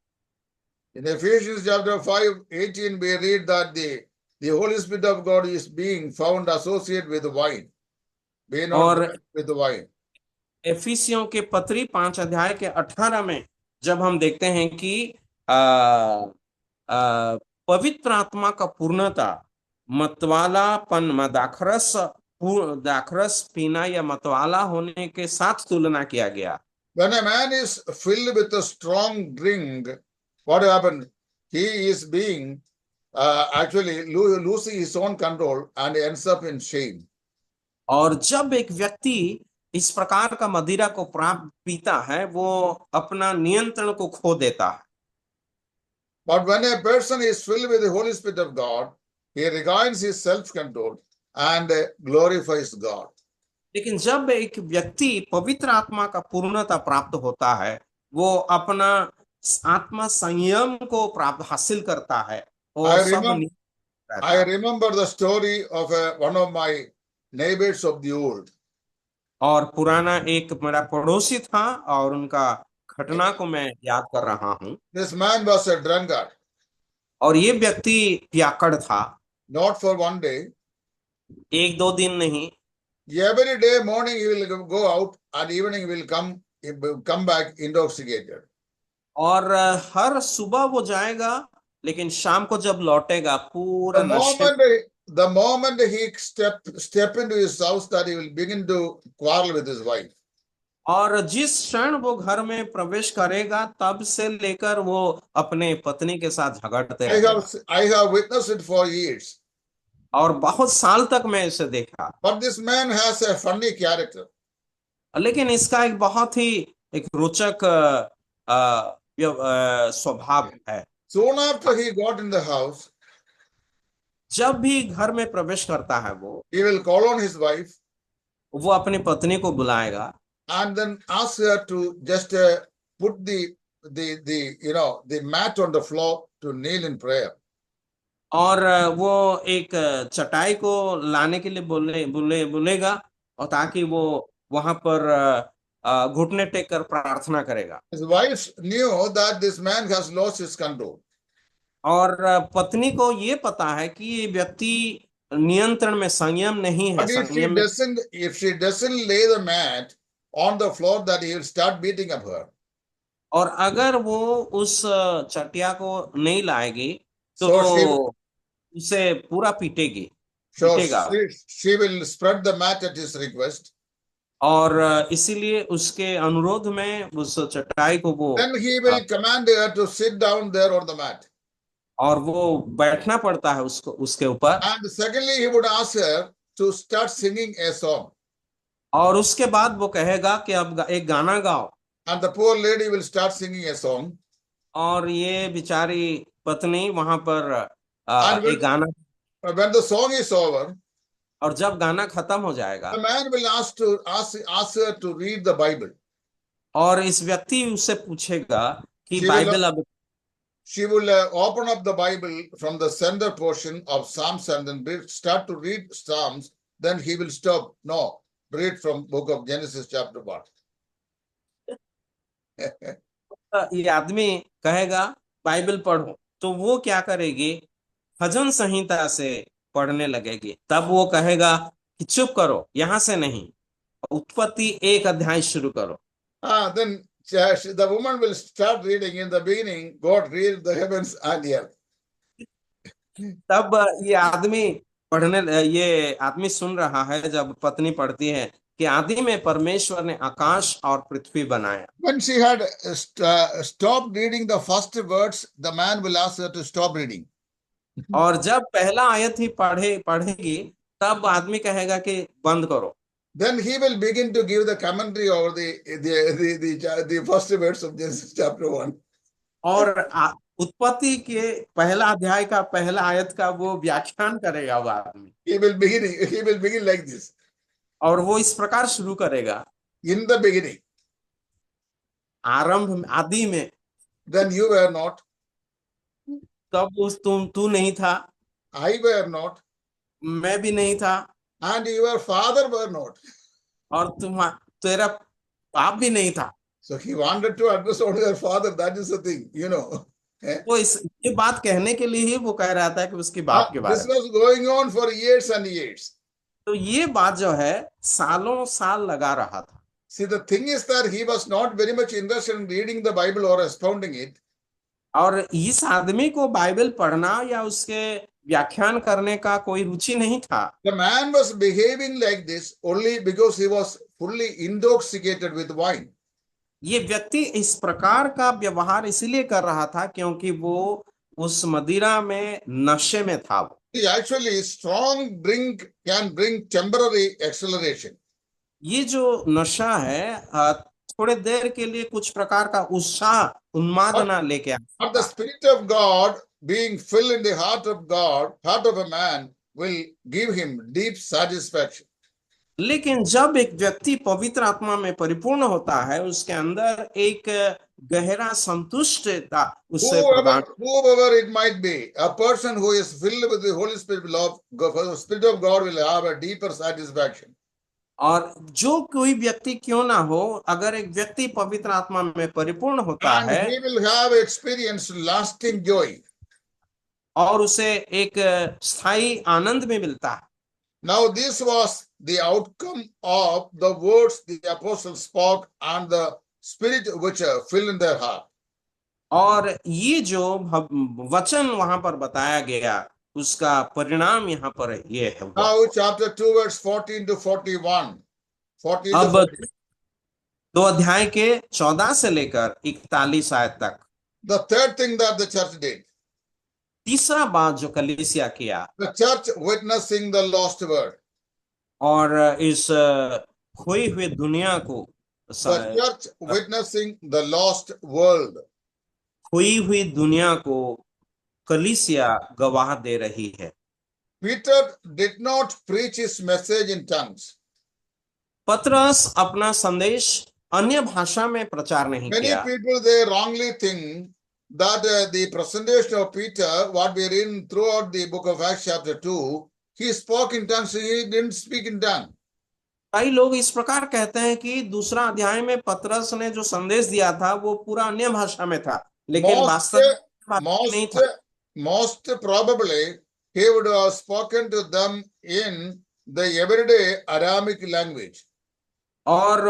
In Ephesians chapter 5:18, we read that the Holy Spirit of God is being found associated with wine. Be not drunk with the wine. एफिसियों के पत्री 5 अध्याय के 18 में जब हम देखते हैं कि पवित्र आत्मा का पूर्णता मतवालापन, दाखरस पीना या मतवाला होने के साथ तुलना किया गया। When a man is filled with a strong drink, what happened? He is being actually losing his own control and ends up in shame. और जब एक व्यक्ति इस प्रकार का मदिरा को प्राप्त पीता है, वो अपना नियंत्रण को खो देता है। But when a person is filled with the Holy Spirit of God, he regains his self-control and glorifies God. लेकिन जब एक व्यक्ति पवित्र आत्मा का पूर्णता प्राप्त होता है, वो अपना आत्मा संयम को प्राप्त हासिल करता है और I सब remember, रहता I है। remember the story of one of my neighbors of the old. और पुराना एक मेरा पड़ोसी था और उनका घटना को मैं याद कर रहा हूँ। This man was a drunkard, और ये व्यक्ति पियाकड़ था। not for one day. एक दो दिन नहीं, Every day morning he will go out and evening he will come back intoxicated. और हर सुबह वो जाएगा, लेकिन शाम को जब लौटेगा पूरा The नशे। moment he step into his house, that he will begin to quarrel with his wife. और जिस क्षण वो घर में प्रवेश करेगा, तब से लेकर वो अपने पत्नी के साथ झगड़ते रहेगा। I have witnessed it for years. और बहुत साल तक मैं इसे देखा। But this man has a funny character. लेकिन इसका एक बहुत ही एक रोचक स्वभाव है। Soon after he got in the house, जब भी घर में प्रवेश करता है, he will call on his wife वो अपनी पत्नी को बुलाएगा and then ask her to just put the mat on the floor to kneel in prayer. और वो एक चटाई को लाने के लिए बोलेगा, और ताकि वो वहां पर घुटने टेक कर प्रार्थना करेगा। His wife knew that this man has lost his control. और पत्नी को ये पता है कि ये व्यक्ति नियंत्रण में संयम नहीं है, But संयम में। if she doesn't lay the mat on the floor, that he will start beating up her. और अगर वो उस चटिया को नहीं लाएगी, तो So उसे पूरा पीटेगा। she will spread the mat at his request. और इसीलिए उसके अनुरोध में उस चटाई को वो Then he will command her to sit down there on the mat. और वो बैठना पड़ता है उसको उसके ऊपर। And secondly, he would ask her to start singing a song. और उसके बाद वो कहेगा कि अब एक गाना गाओ। And the poor lady will start singing a song. और ये बेचारी पत्नी वहां पर And एक गाना, when the song is over, और जब गाना खत्म हो जाएगा, the man will ask her to read the Bible. और इस व्यक्ति उससे पूछेगा कि Bible She will open up the Bible from the center portion of Psalms and then start to read Psalms. Then he will stop. No, read from book of Genesis chapter 1. ये आदमी कहेगा Bible पढ़ो, तो वो क्या करेगी, भजन संहिता से पढ़ने लगेगी। तब वो कहेगा कि चुप करो, यहां से नहीं, उत्पत्ति 1 अध्याय शुरू करो। Then the woman will start reading. In the beginning, God created the heavens and earth. तब ये आदमी सुन रहा है जब पत्नी पढ़ती है कि आदि में परमेश्वर ने आकाश और पृथ्वी बनाया। When she had stopped reading the first words, the man will ask her to stop reading. और जब पहला आयत ही पढ़ेगी, तब आदमी कहेगा कि बंद करो। Then he will begin to give the commentary over the first words of Genesis chapter 1. और उत्पत्ति के पहला अध्याय का पहला आयत का वो व्याख्यान करेगा वो आदमी। He will begin like this. और वो इस प्रकार शुरू करेगा, In the beginning, आरंभ में, आदि में, then you were not, तब तू नहीं था, I were not, मैं भी नहीं था, and your father were not. और तेरा बाप भी नहीं था। So he wanted to address only their father. That is the thing, वो ये बात कहने के लिए ही वो कह रहा था कि उसके बाप के बारे This में। was going on for years and years. तो ये बात जो है सालों साल लगा रहा था। See, the thing is that he was not very much interested in reading the Bible or expounding it. और इस आदमी को बाइबल पढ़ना या उसके व्याख्यान करने का कोई रुचि नहीं था। The man was behaving like this only because he was fully intoxicated with wine. ये व्यक्ति इस प्रकार का व्यवहार इसलिए कर रहा था क्योंकि वो उस मदिरा में नशे में था। Actually, strong drink can bring temporary acceleration. ये जो नशा है थोड़े देर के लिए कुछ प्रकार का उत्साह, उन्मादना लेके आता। But the Spirit of God being filled in the heart of God, heart of a man, will give him deep satisfaction. लेकिन जब एक व्यक्ति पवित्र आत्मा में परिपूर्ण होता है, उसके अंदर एक गहरा संतुष्टता उससे प्रदान। Whoever it might be, a person who is filled with the Holy Spirit will have, the Spirit of God will have a deeper satisfaction. और जो कोई व्यक्ति क्यों ना हो, अगर एक व्यक्ति पवित्र आत्मा में परिपूर्ण होता And है he will have experienced lasting joy. और उसे एक स्थायी आनंद में मिलता है। Now, this was the outcome of the words the apostles spoke and the spirit which filled in their heart. और ये जो वचन वहां पर बताया गया, उसका परिणाम यहाँ पर ये है। Now, chapter 2, verse 14 to 41. 40 to अब 40. 2 अध्याय के 14 से लेकर 41 आयत तक The third thing that the church did, तीसरा बात जो कलीसिया किया, the church witnessing the lost word. और इस खोई हुई दुनिया को, The church witnessing the lost world. खोई हुई दुनिया को कलीसिया गवाह दे रही है। Peter did not preach his message in tongues. पतरस अपना संदेश अन्य भाषा में प्रचार नहीं Many किया। people, they wrongly think that the presentation of Peter, what we read throughout the book of Acts chapter 2, he spoke in tongues, he didn't speak in tongue. कई लोग इस प्रकार कहते हैं कि दूसरा अध्याय में पतरस ने जो संदेश दिया था वो पूरा अन्य भाषा में था, लेकिन वास्तव में नहीं था। Most probably he would have spoken to them in the everyday Aramic language. और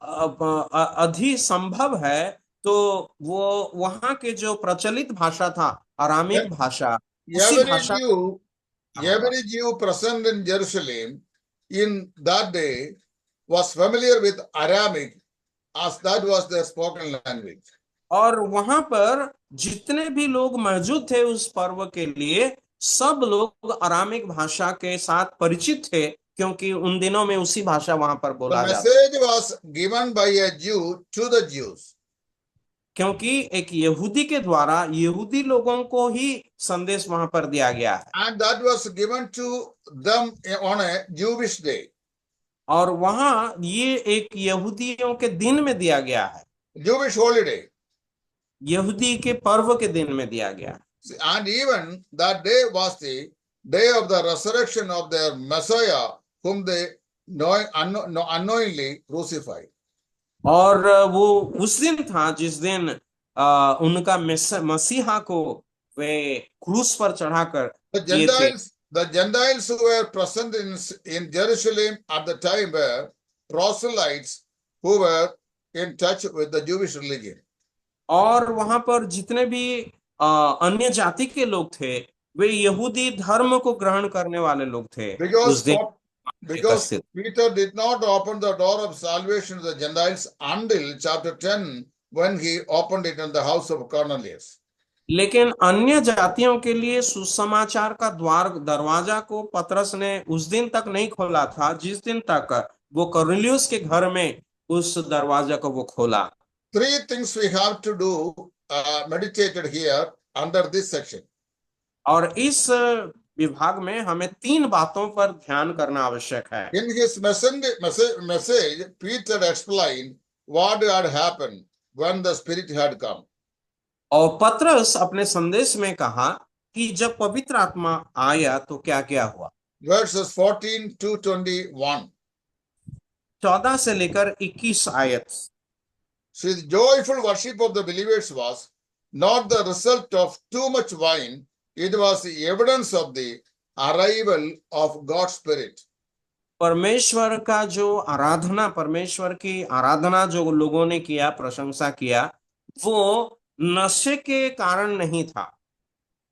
अधिक संभव है तो वो वहां के जो प्रचलित भाषा था, अरामिक भाषा, उसी भाषा। Every Jew present in Jerusalem in that day was familiar with Aramic, as that was their spoken language. और वहां पर जितने भी लोग मौजूद थे उस पर्व के लिए, सब लोग अरामिक भाषा के साथ परिचित थे, क्योंकि उन दिनों में उसी भाषा वहां पर बोला जाता। The message was given by a Jew to the Jews. क्योंकि एक यहूदी के द्वारा यहूदी लोगों को ही संदेश वहां पर दिया गया है। And that was given to them on a Jewish day. और वहां ये एक यहूदियों के दिन में दिया गया है, Jewish holiday. यहूदी के पर्व के दिन में दिया गया। And even that day was the day of the resurrection of their Messiah, whom they unknowingly crucified. और वो उस दिन था जिस दिन उनका मसीहा को वे क्रूस पर चढ़ाकर The Gentiles who were present in Jerusalem at the time were proselytes who were in touch with the Jewish religion. और वहां पर जितने भी अन्य जाति के लोग थे, वे यहूदी धर्म को ग्रहण करने वाले लोग थे। Because Peter did not open the door of salvation to the Gentiles until chapter 10, when he opened it in the house of Cornelius. लेकिन अन्य जातियों के लिए सुसमाचार का दरवाजा को पतरस ने उस दिन तक नहीं खोला था जिस दिन तक वो कॉर्नेलियस के घर में उस दरवाजा को वो खोला। 3 things we have to do meditated here under this section. और इस विभाग में हमें 3 बातों पर ध्यान करना आवश्यक है। In his message, Peter explained what had happened when the Spirit had come. और पतरस अपने संदेश में कहा कि जब पवित्र आत्मा आया तो क्या क्या हुआ। Verses 14 to 21. 14 से लेकर 21 आयत। So the joyful worship of the believers was not the result of too much wine, it was the evidence of the arrival of God's Spirit. परमेश्वर का जो आराधना, परमेश्वर की आराधना जो लोगों ने किया, प्रशंसा किया, वो नशे के कारण नहीं था।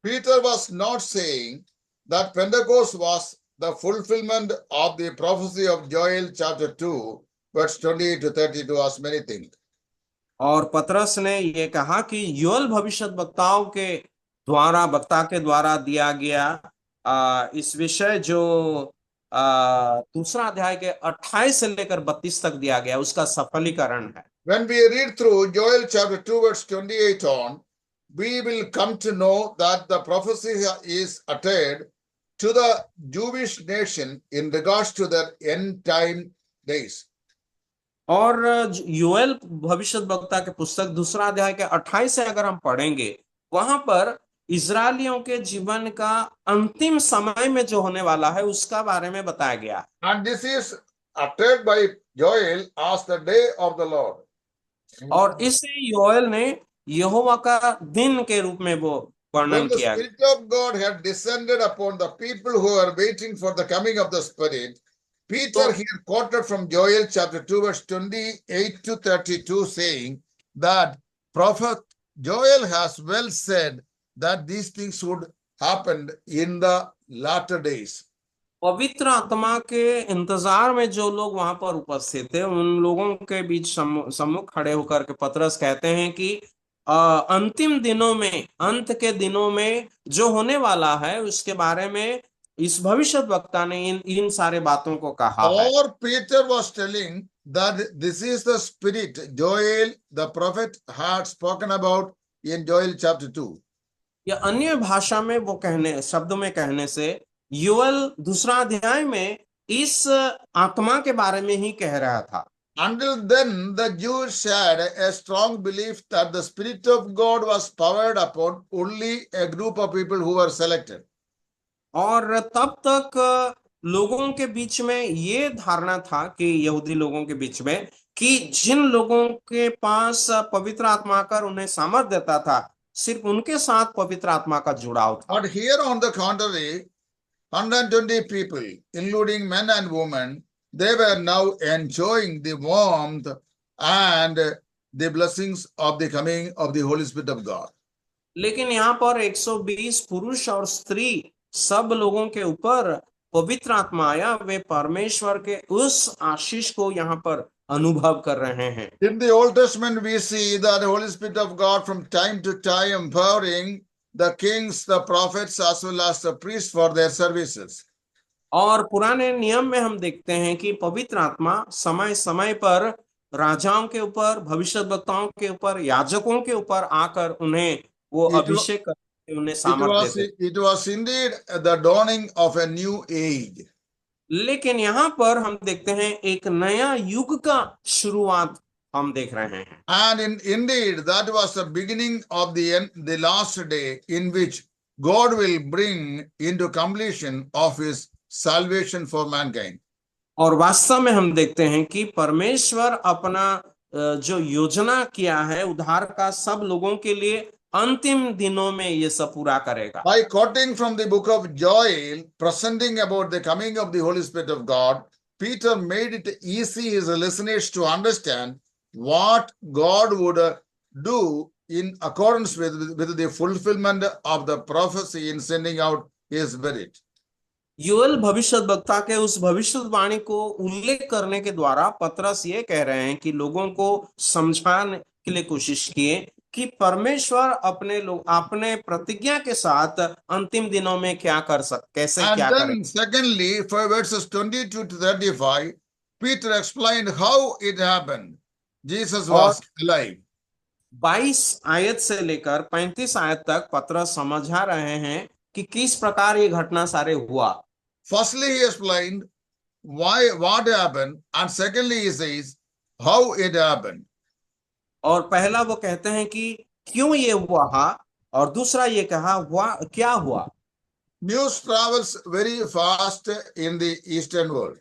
Peter was not saying that Pentecost was the fulfillment of the prophecy of Joel chapter 2, verse 28 to 32, as many think. और पतरस ने ये कहा कि योएल भविष्यद्वक्ताओं के द्वारा दिया गया इस विषय जो दूसरा अध्याय के 28 से लेकर 32 तक दिया गया, उसका सफलीकरण है। When we read through Joel chapter 2, verse 28 on, we will come to know that the prophecy is uttered to the Jewish nation in regards to their end time days. और योएल भविष्यद्वक्ता के पुस्तक दूसरा अध्याय के 28 से अगर हम पढ़ेंगे, वहां पर इजरायलियों के जीवन का अंतिम समय में जो होने वाला है उसका बारे में बताया गया। And this is uttered by Joel as the day of the Lord. और इसे योएल ने यहोवा का दिन के रूप में वो वर्णन When the किया। Spirit of God had descended upon the people who were waiting for the coming of the Spirit, Peter here quoted from Joel chapter 2 verse 28 to 32 saying that prophet Joel has well said that these things would happen in the latter days. पवित्र आत्मा के इंतजार में जो लोग वहां पर उपस्थित थे, उन लोगों के बीच सम्मुख खड़े होकर के पतरस कहते हैं कि अंतिम दिनों में, अंत के दिनों में जो होने वाला है उसके बारे में इस भविष्यद्वक्ता ने इन सारे बातों को कहा है। Or Peter was telling that this is the spirit Joel the prophet had spoken about in Joel chapter 2. या अन्य भाषा में वो शब्दों में कहने से योएल दूसरा अध्याय में इस आत्मा के बारे में ही कह रहा था। Until then, the Jews had a strong belief that the Spirit of God was powered upon only a group of people who were selected. और तब तक लोगों के बीच में ये धारणा था कि यहूदी लोगों के बीच में कि जिन लोगों के पास पवित्र आत्मा कर उन्हें सामर्थ देता था, सिर्फ उनके साथ पवित्र आत्मा का जुड़ाव था। But here on the contrary, 120 people, including men and women, they were now enjoying the warmth and the blessings of the coming of the Holy Spirit of God. लेकिन यहाँ पर 120 पुरुष और स्त्री सब लोगों के ऊपर पवित्र आत्मा आया, वे परमेश्वर के उस आशीष को यहाँ पर अनुभव कर रहे हैं। In the Old Testament, we see that the Holy Spirit of God from time to time empowering the kings, the prophets, as well as the priests for their services. और पुराने नियम में हम देखते हैं कि पवित्र आत्मा समय समय पर राजाओं के ऊपर, भविष्यद्वक्ताओं के ऊपर, याजकों के ऊपर आकर उन्हें वो अभिषेक करके उन्हें सामर्थ देते। It was indeed the dawning of a new age. लेकिन यहाँ पर हम देखते हैं एक नया युग का शुरुआत हम देख रहे हैं। And indeed, that was the beginning of the last day in which God will bring into completion of his salvation for mankind. और वास्तव में हम देखते हैं कि परमेश्वर अपना जो योजना किया है उद्धार का सब लोगों के लिए अंतिम दिनों में ये सब पूरा करेगा। By quoting from the book of Joel, presenting about the coming of the Holy Spirit of God, Peter made it easy his listeners to understand what God would do in accordance with the fulfillment of the prophecy in sending out his Spirit. Joel भविष्यद्वक्ता के उस भविष्यवाणी को उल्लेख करने के द्वारा पतरस ये कह रहे हैं कि लोगों को समझाने के लिए कोशिश किए कि परमेश्वर अपने प्रतिज्ञा के साथ अंतिम दिनों में क्या कैसे क्या करें। Secondly, for verses 22 to 35, Peter explained how it happened. Jesus was alive. 22 आयत से लेकर 35 आयत तक पतरस समझा रहे हैं कि किस प्रकार ये घटना सारे हुआ। Firstly, he explained what happened, and secondly, he says how it happened. और पहला वो कहते हैं कि क्यों ये हुआ, और दूसरा ये कहा क्या हुआ। News travels very fast in the Eastern world.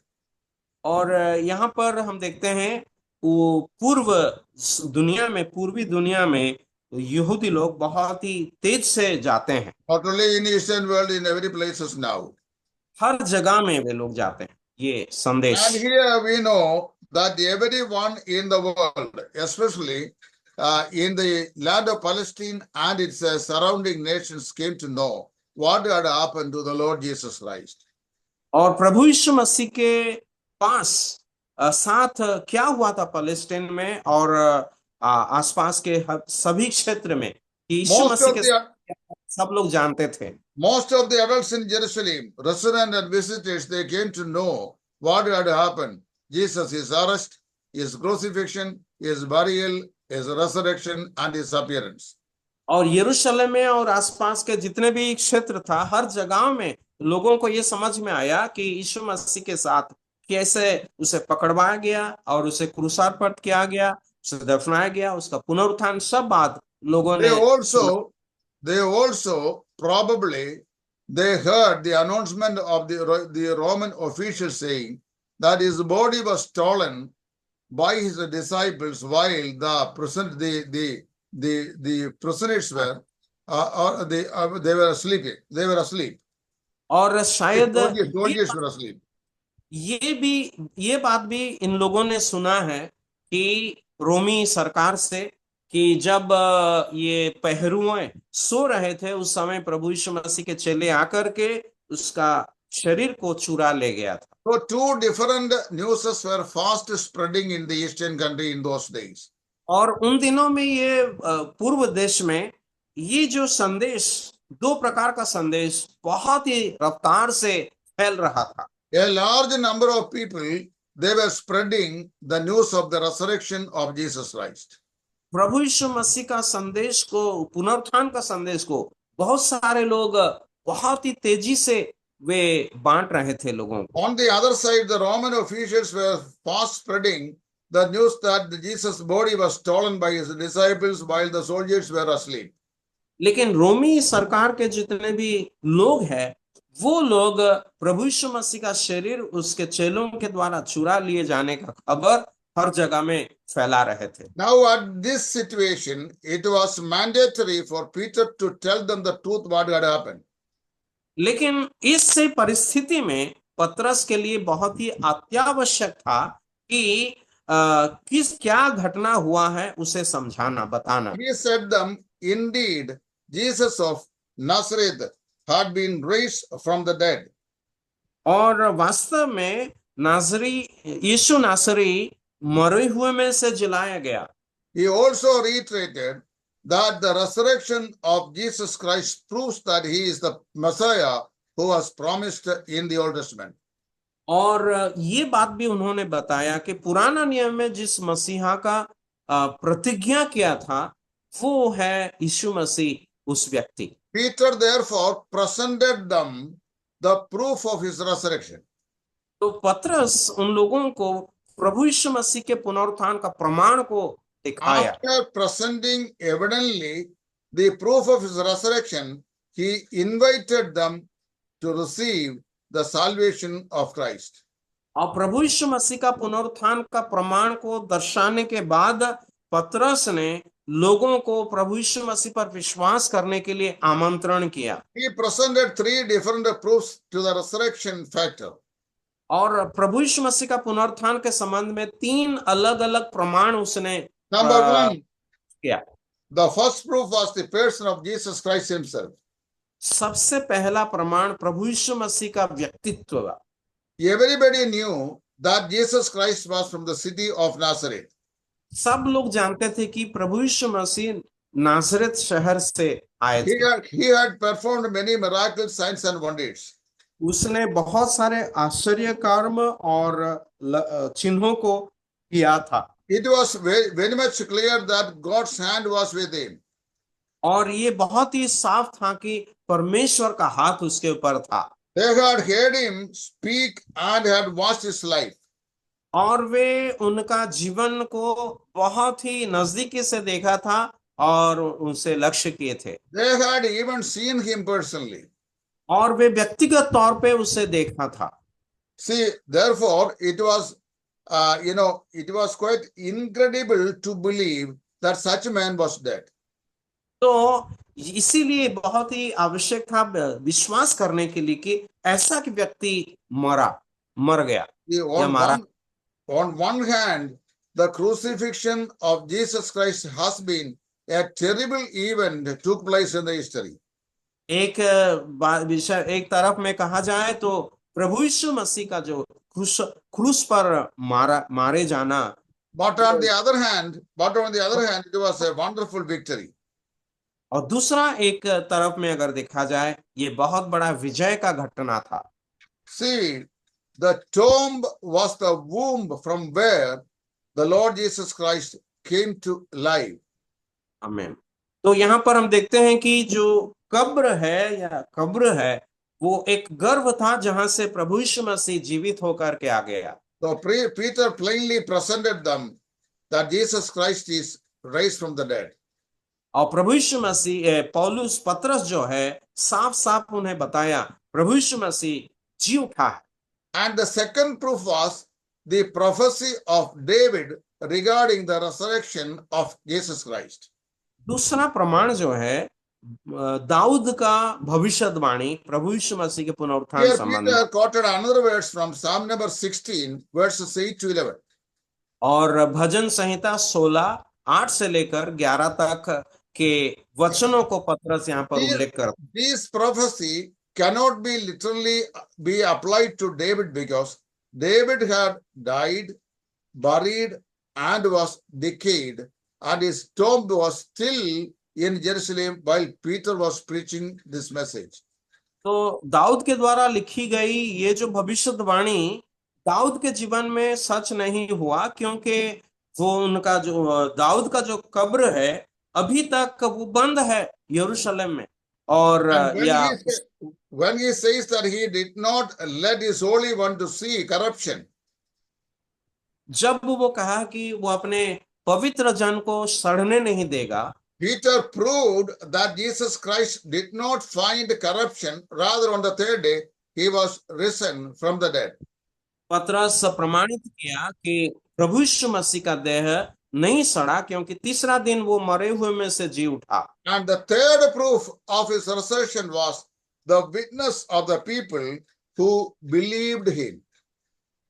और यहाँ पर हम देखते हैं वो पूर्वी दुनिया में यहूदी लोग बहुत ही तेज से जाते हैं। Not only in the Eastern world, in every places now. हर जगह में वे लोग जाते हैं ये संदेश। And here we know that everyone in the world, especially in the land of Palestine and its surrounding nations, came to know what had happened to the Lord Jesus Christ. और प्रभु यीशु मसीह के पास साथ क्या हुआ था पलेस्टीन में और आसपास के सभी क्षेत्र में, यीशु मसीह के सब लोग जानते थे। Most of the adults in Jerusalem, residents and visitors, they came to know what had happened. Jesus, his arrest, his crucifixion, his burial, his resurrection, and his appearance. और यरूशलेम में और आसपास के जितने भी क्षेत्र था, हर जगह में लोगों को ये समझ में आया कि यीशु मसीह के साथ कैसे उसे पकड़वाया गया और उसे क्रूसार्पण किया गया, उसे दफनाया गया, उसका पुनरुत्थान, सब बात लोगों They ने सुना। also probably they heard the announcement of the Roman officials saying that his body was stolen by his disciples while the prisoners were or they were sleeping. They were asleep. और The शायद soldiers were asleep. ये बात भी इन लोगों ने सुना है कि रोमी सरकार से कि जब ये पहरुए सो रहे थे उस समय प्रभु यीशु मसीह के चेले आकर के उसका शरीर को चुरा ले गया था। So two different newses were fast spreading in the eastern country in those days. और उन दिनों में ये पूर्व देश में ये जो संदेश, दो प्रकार का संदेश बहुत ही रफ्तार से फैल रहा था। A large number of people, they were spreading the news of the resurrection of Jesus Christ. प्रभु यीशु मसीह का संदेश को, पुनरुत्थान का संदेश को बहुत सारे लोग बहुत ही तेजी से वे बांट रहे थे लोगों को। On the other side, the Roman officials were fast spreading the news that Jesus' body was stolen by his disciples while the soldiers were asleep. लेकिन रोमी सरकार के जितने भी लोग हैं वो लोग प्रभु यीशु मसीह का शरीर उसके चेलों के द्वारा चुरा लिए जाने का खबर हर जगह में फैला रहे थे। Now at this situation, it was mandatory for Peter to tell them the truth what had happened. लेकिन इस परिस्थिति में पतरस के लिए बहुत ही अत्यावश्यक था कि क्या घटना हुआ है उसे समझाना, बताना। He said them, indeed, Jesus of Nazareth had been raised from the dead. और वास्तव में यीशु नासरी मरे हुए में से जिलाया गया। He also reiterated that the resurrection of Jesus Christ proves that he is the Messiah who was promised in the Old Testament. और ये बात भी उन्होंने बताया कि पुराना नियम में जिस मसीहा का प्रतिज्ञा किया था वो है यीशु मसीह, उस व्यक्ति। Peter therefore presented them the proof of his resurrection. तो पतरस उन लोगों को प्रभु यीशु मसीह के पुनरुत्थान का प्रमाण को दिखाया। After presenting evidently the proof of his resurrection, he invited them to receive the salvation of Christ. और प्रभु यीशु मसीह का पुनरुत्थान का प्रमाण को दर्शाने के बाद पतरस ने लोगों को प्रभु यीशु मसीह पर विश्वास करने के लिए आमंत्रण किया। He presented three different proofs to the resurrection factor. और प्रभु यीशु मसीह का पुनरुत्थान के संबंध में तीन अलग अलग प्रमाण उसने Number one, किया। the first proof was the person of Jesus Christ himself. सबसे पहला प्रमाण प्रभु यीशु मसीह का व्यक्तित्व था। Everybody knew that Jesus Christ was from the city of Nazareth. सब लोग जानते थे कि प्रभु यीशु मसीह नासरत शहर से आए थे। He had performed many miracles, signs and wonders. उसने बहुत सारे आश्चर्य कर्म और चिन्हों को किया था। It was very much clear that God's hand was with him. और ये बहुत ही साफ था कि परमेश्वर का हाथ उसके ऊपर था। They had heard him speak and had watched his life. और वे उनका जीवन को बहुत ही नजदीकी से देखा था और उनसे लक्ष्य किए थे। They had even seen him personally. और वे व्यक्तिगत तौर पे उसे देखा था। See, therefore, it was, it was quite incredible to believe that such a man was dead. तो इसीलिए बहुत ही आवश्यक था विश्वास करने के लिए कि ऐसा कि व्यक्ति मर गया या मारा। On one hand, the crucifixion of Jesus Christ has been a terrible event that took place in the history. एक तरफ में कहा जाए तो प्रभु यीशु मसीह का जो क्रूस पर मारे जाना, But on the other hand, it was a wonderful victory. और दूसरा एक तरफ में अगर देखा जाए ये बहुत बड़ा विजय का घटना था। See, the tomb was the womb from where the Lord Jesus Christ came to life. आमीन। तो यहाँ पर हम देखते हैं कि जो कब्र है वो एक गर्व था जहां से प्रभु यीशु मसीह जीवित होकर के आ गया। So Peter plainly presented them that Jesus Christ is raised from the dead. और प्रभु यीशु मसीह पौलुस पतरस जो है साफ साफ उन्हें बताया प्रभु यीशु मसीह जी उठा है। And the second proof was the prophecy of David regarding the resurrection of Jesus Christ. दूसरा प्रमाण जो है दाऊद का भविष्यवाणी प्रभु यीशु मसीह के पुनरुत्थान Here संबंध Peter quoted another verse from Psalm number 16, verses 8 to 11. और भजन संहिता 16:8 से लेकर 11 तक के वचनों को पतरस यहाँ पर उल्लेख कर। This prophecy cannot be literally be applied to David because David had died, buried, and was decayed, and his tomb was still in Jerusalem while Peter was preaching this message. तो दाऊद के द्वारा लिखी गई ये जो भविष्यवाणी दाऊद के जीवन में सच नहीं हुआ, क्योंकि वो उनका जो दाऊद का जो कब्र है अभी तक वो बंद है यरूशलेम में। और when he says that he did not let his holy one to see corruption, जब वो कहा कि वो अपने पवित्र जन को सड़ने नहीं देगा, Peter proved that Jesus Christ did not find corruption, rather on the third day he was risen from the dead. पतरस प्रमाणित किया कि प्रभु यीशु मसीह का देह नहीं सड़ा, क्योंकि तीसरा दिन वो मरे हुए में से जी उठा। And the third proof of his resurrection was the witness of the people who believed him.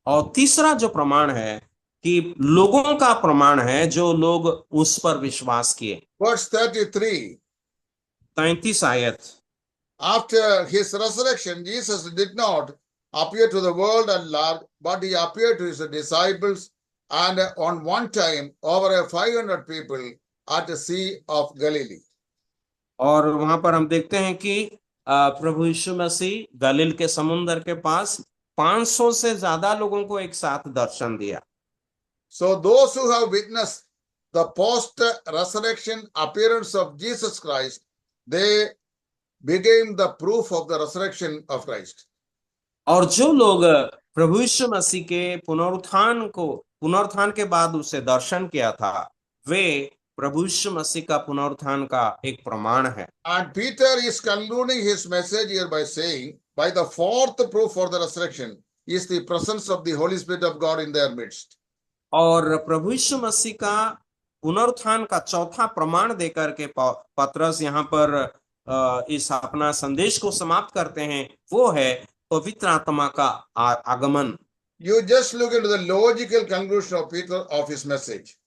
और तीसरा जो प्रमाण है कि लोगों का प्रमाण है जो लोग उस पर विश्वास किए। Verse 33. 33 आयत। After his resurrection, Jesus did not appear to the world at large, but he appeared to his disciples and on one time over 500 people at the Sea of Galilee. और वहां पर हम देखते हैं कि प्रभु यीशु मसीह गलील के समुद्र के पास 500 से ज्यादा लोगों को एक साथ दर्शन दिया। So those who have witnessed the post-resurrection appearance of Jesus Christ, they became the proof of the resurrection of Christ. और जो लोग प्रभु यीशु मसीह के पुनरुत्थान के बाद उसे दर्शन किया था, वे प्रभु यीशु मसीह का पुनरुत्थान का एक प्रमाण है। And Peter is concluding his message here by saying, by the fourth proof for the resurrection is the presence of the Holy Spirit of God in their midst. और प्रभु यीशु मसीह का पुनरुत्थान का चौथा प्रमाण देकर के पतरस यहाँ पर इस अपना संदेश को समाप्त करते हैं, वो है पवित्र आत्मा का आगमन। You just look into the logical conclusion of Peter of his message.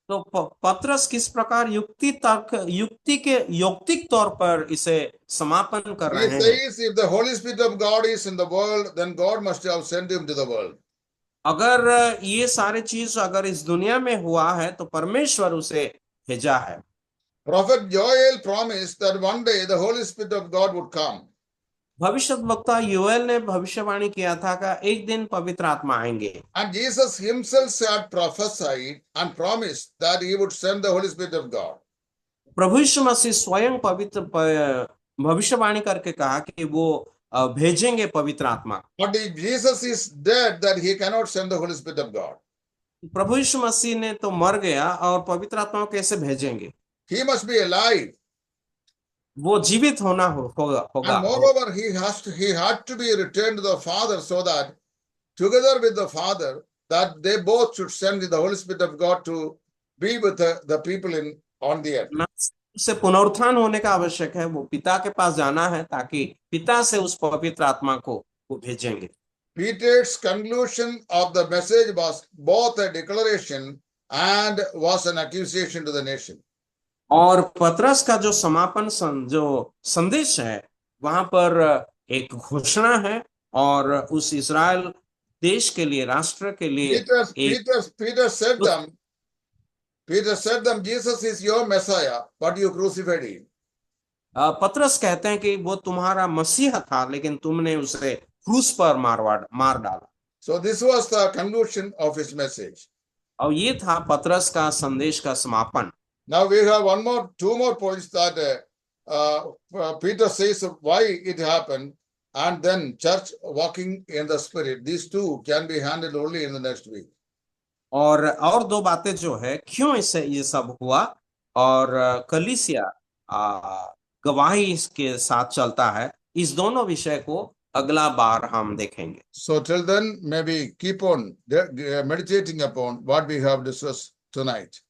तो पतरस किस प्रकार यौक्तिक तौर पर इसे समापन कर रहे He हैं। says, if the Holy Spirit of God is in the world, then God must have sent him to the world. अगर ये सारे चीज अगर इस दुनिया में हुआ है तो परमेश्वर उसे भेजा है। Prophet Joel promised that one day the Holy Spirit of God would come. भविष्यद्वक्ता योएल ने भविष्यवाणी किया था कि एक दिन पवित्र आत्मा आएंगे। And Jesus himself had prophesied and promised that he would send the Holy Spirit of God. प्रभु यीशु मसीह स्वयं पवित्र भविष्यवाणी करके कहा कि वो भेजेंगे पवित्र आत्मा। But if Jesus is dead, that he cannot send the Holy Spirit of God. प्रभु यीशु मसीह ने तो मर गया और पवित्र आत्मा को कैसे भेजेंगे? He must be alive. वो जीवित होना होगा। And moreover, he had to be returned to the Father, so that together with the Father, that they both should send the Holy Spirit of God to be with the people on the earth. उसे पुनरुत्थान होने का आवश्यक है, वो पिता के पास जाना है ताकि पिता से उस पवित्र आत्मा को वो भेजेंगे। Peter's conclusion of the message was both a declaration and was an accusation to the nation. और पतरस का जो समापन जो संदेश है वहां पर एक घोषणा है और उस इस्राएल देश के लिए, राष्ट्र के लिए Peter said them, Jesus is your Messiah, but you crucified him. पतरस कहते हैं कि वो तुम्हारा मसीहा था लेकिन तुमने उसे क्रूस पर मार डाला। So this was the conclusion of his message. और ये था पतरस का संदेश का समापन। Now we have two more points that Peter says why it happened. and then church walking in the spirit. These two can be handled only in the next week. और दो बातें जो है क्यों इससे ये सब हुआ और कलीसिया गवाही इसके साथ चलता है, इस दोनों विषय को अगला बार हम देखेंगे। So till then, maybe keep on meditating upon what we have discussed tonight.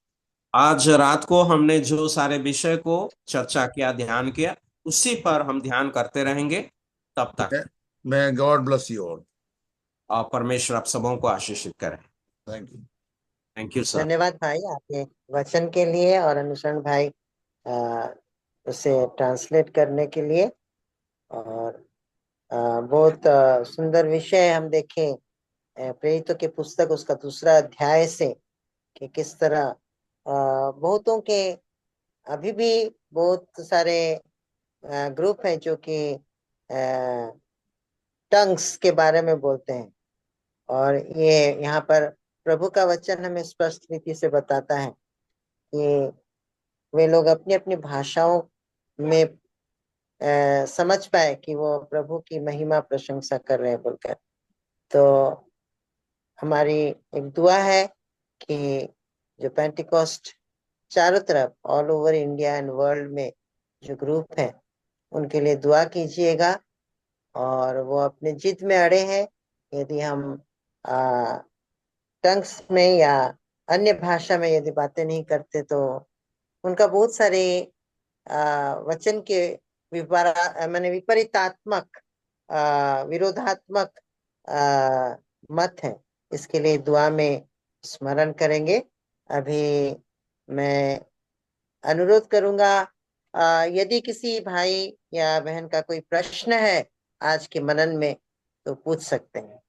आज रात को हमने जो सारे विषय को चर्चा किया, ध्यान किया, उसी पर हम ध्यान करते रहेंगे तब तक। May God bless you all. और परमेश्वर आप सबों को आशीषित करे। Thank you. Thank you sir. धन्यवाद भाई आपके वचन के लिए और अनुसरण भाई उसे ट्रांसलेट करने के लिए। और बहुत सुंदर विषय हम देखें प्रेरितों के पुस्तक उसका 2 अध्याय से कि किस तरह बहुतों के अभी भी बहुत सारे ग्रुप हैं जो कि टंग्स के बारे में बोलते हैं। और ये यहाँ पर प्रभु का वचन हमें स्पष्ट रीति से बताता है कि वे लोग अपनी अपनी भाषाओं में समझ पाए कि वो प्रभु की महिमा प्रशंसा कर रहे हैं बोलकर। तो हमारी एक दुआ है कि जो पेंटिकॉस्ट चारों तरफ all over India and world में जो ग्रुप है उनके लिए दुआ कीजिएगा। और वो अपने जिद में अड़े हैं, यदि हम टंग्स में या अन्य भाषा में यदि बातें नहीं करते तो उनका बहुत सारे वचन के माने विपरीतात्मक विरोधात्मक मत है। इसके लिए दुआ में स्मरण करेंगे। अभी मैं अनुरोध करूंगा यदि किसी भाई या बहन का कोई प्रश्न है आज के मनन में तो पूछ सकते हैं।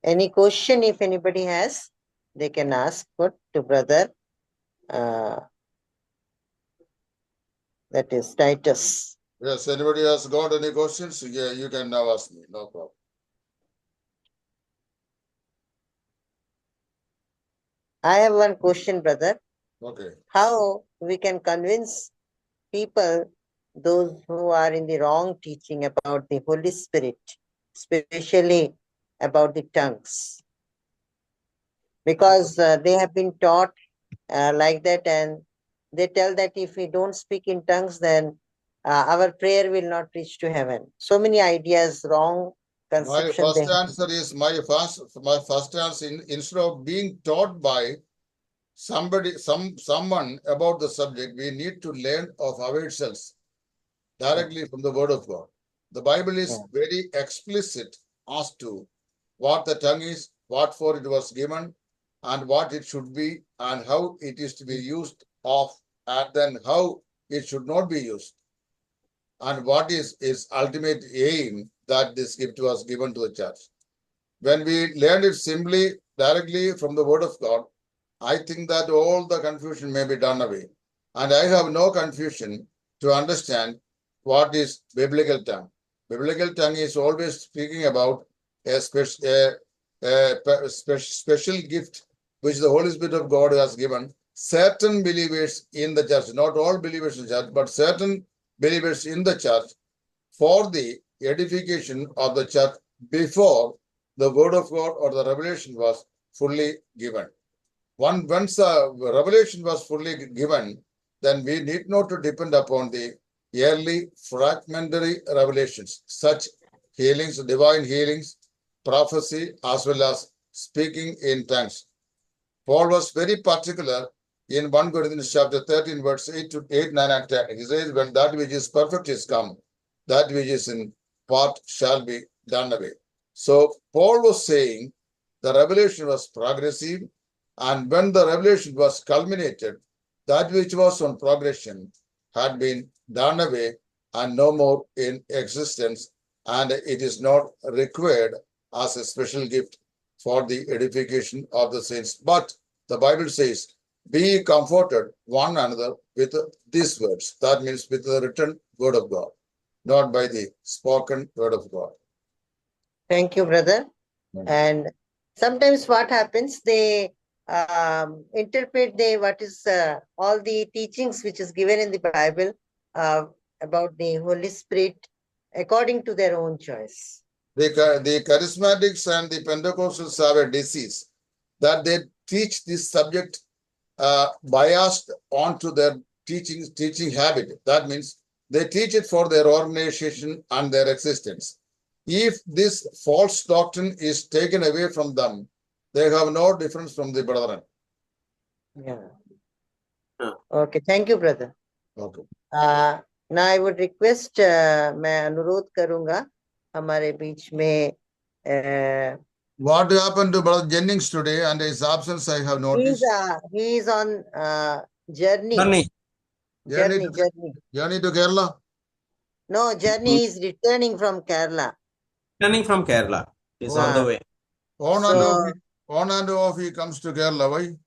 Any question, if anybody has, they can ask to brother. That is Titus. Yes, anybody has got any questions? Yeah, you can now ask me. No problem. I have one question, brother. Okay. How we can convince people, those who are in the wrong teaching about the Holy Spirit, especially about the tongues? Because they have been taught like that, and they tell that if we don't speak in tongues, then our prayer will not reach to heaven. So many ideas, wrong conception. My first answer instead of being taught by someone about the subject, we need to learn of ourselves directly from the Word of God. The Bible is very explicit as to what the tongue is, what for it was given, and what it should be, and how it is to be used of, and then how it should not be used, and what is its ultimate aim that this gift was given to the church. When we learn it simply, directly from the Word of God, I think that all the confusion may be done away. And I have no confusion to understand what is biblical tongue. Biblical tongue is always speaking about a special gift which the Holy Spirit of God has given certain believers in the church, not all believers in the church, but certain believers in the church for the edification of the church before the Word of God or the revelation was fully given. Once the revelation was fully given, then we need not to depend upon the early fragmentary revelations, such healings, divine healings, prophecy, as well as speaking in tongues. Paul was very particular in 1 Corinthians chapter 13, verse 8, 9, and 10. He says, when that which is perfect is come, that which is in part shall be done away. So Paul was saying the revelation was progressive, and when the revelation was culminated, that which was on progression had been done away and no more in existence, and it is not required as a special gift for the edification of the saints. But the Bible says, be comforted one another with these words. That means with the written word of God, not by the spoken word of God. Thank you, brother. And sometimes what happens, they interpret what is all the teachings which is given in the Bible about the Holy Spirit according to their own choice. The charismatics and the Pentecostals have a disease that they teach this subject biased onto their teaching habit. That means they teach it for their organization and their existence. If this false doctrine is taken away from them, they have no difference from the brethren. Yeah. हाँ। Okay, thank you, brother. Okay. Now I would request, मैं अनुरोध करूंगा हमारे बीच में What happened to Brother Jennings today and his absence I have noticed. he is on journey. Journey. Journey. Journey to Kerala? No, journey. He is returning from Kerala. Returning from Kerala. He's on the way. On and off he comes to Kerala. Why?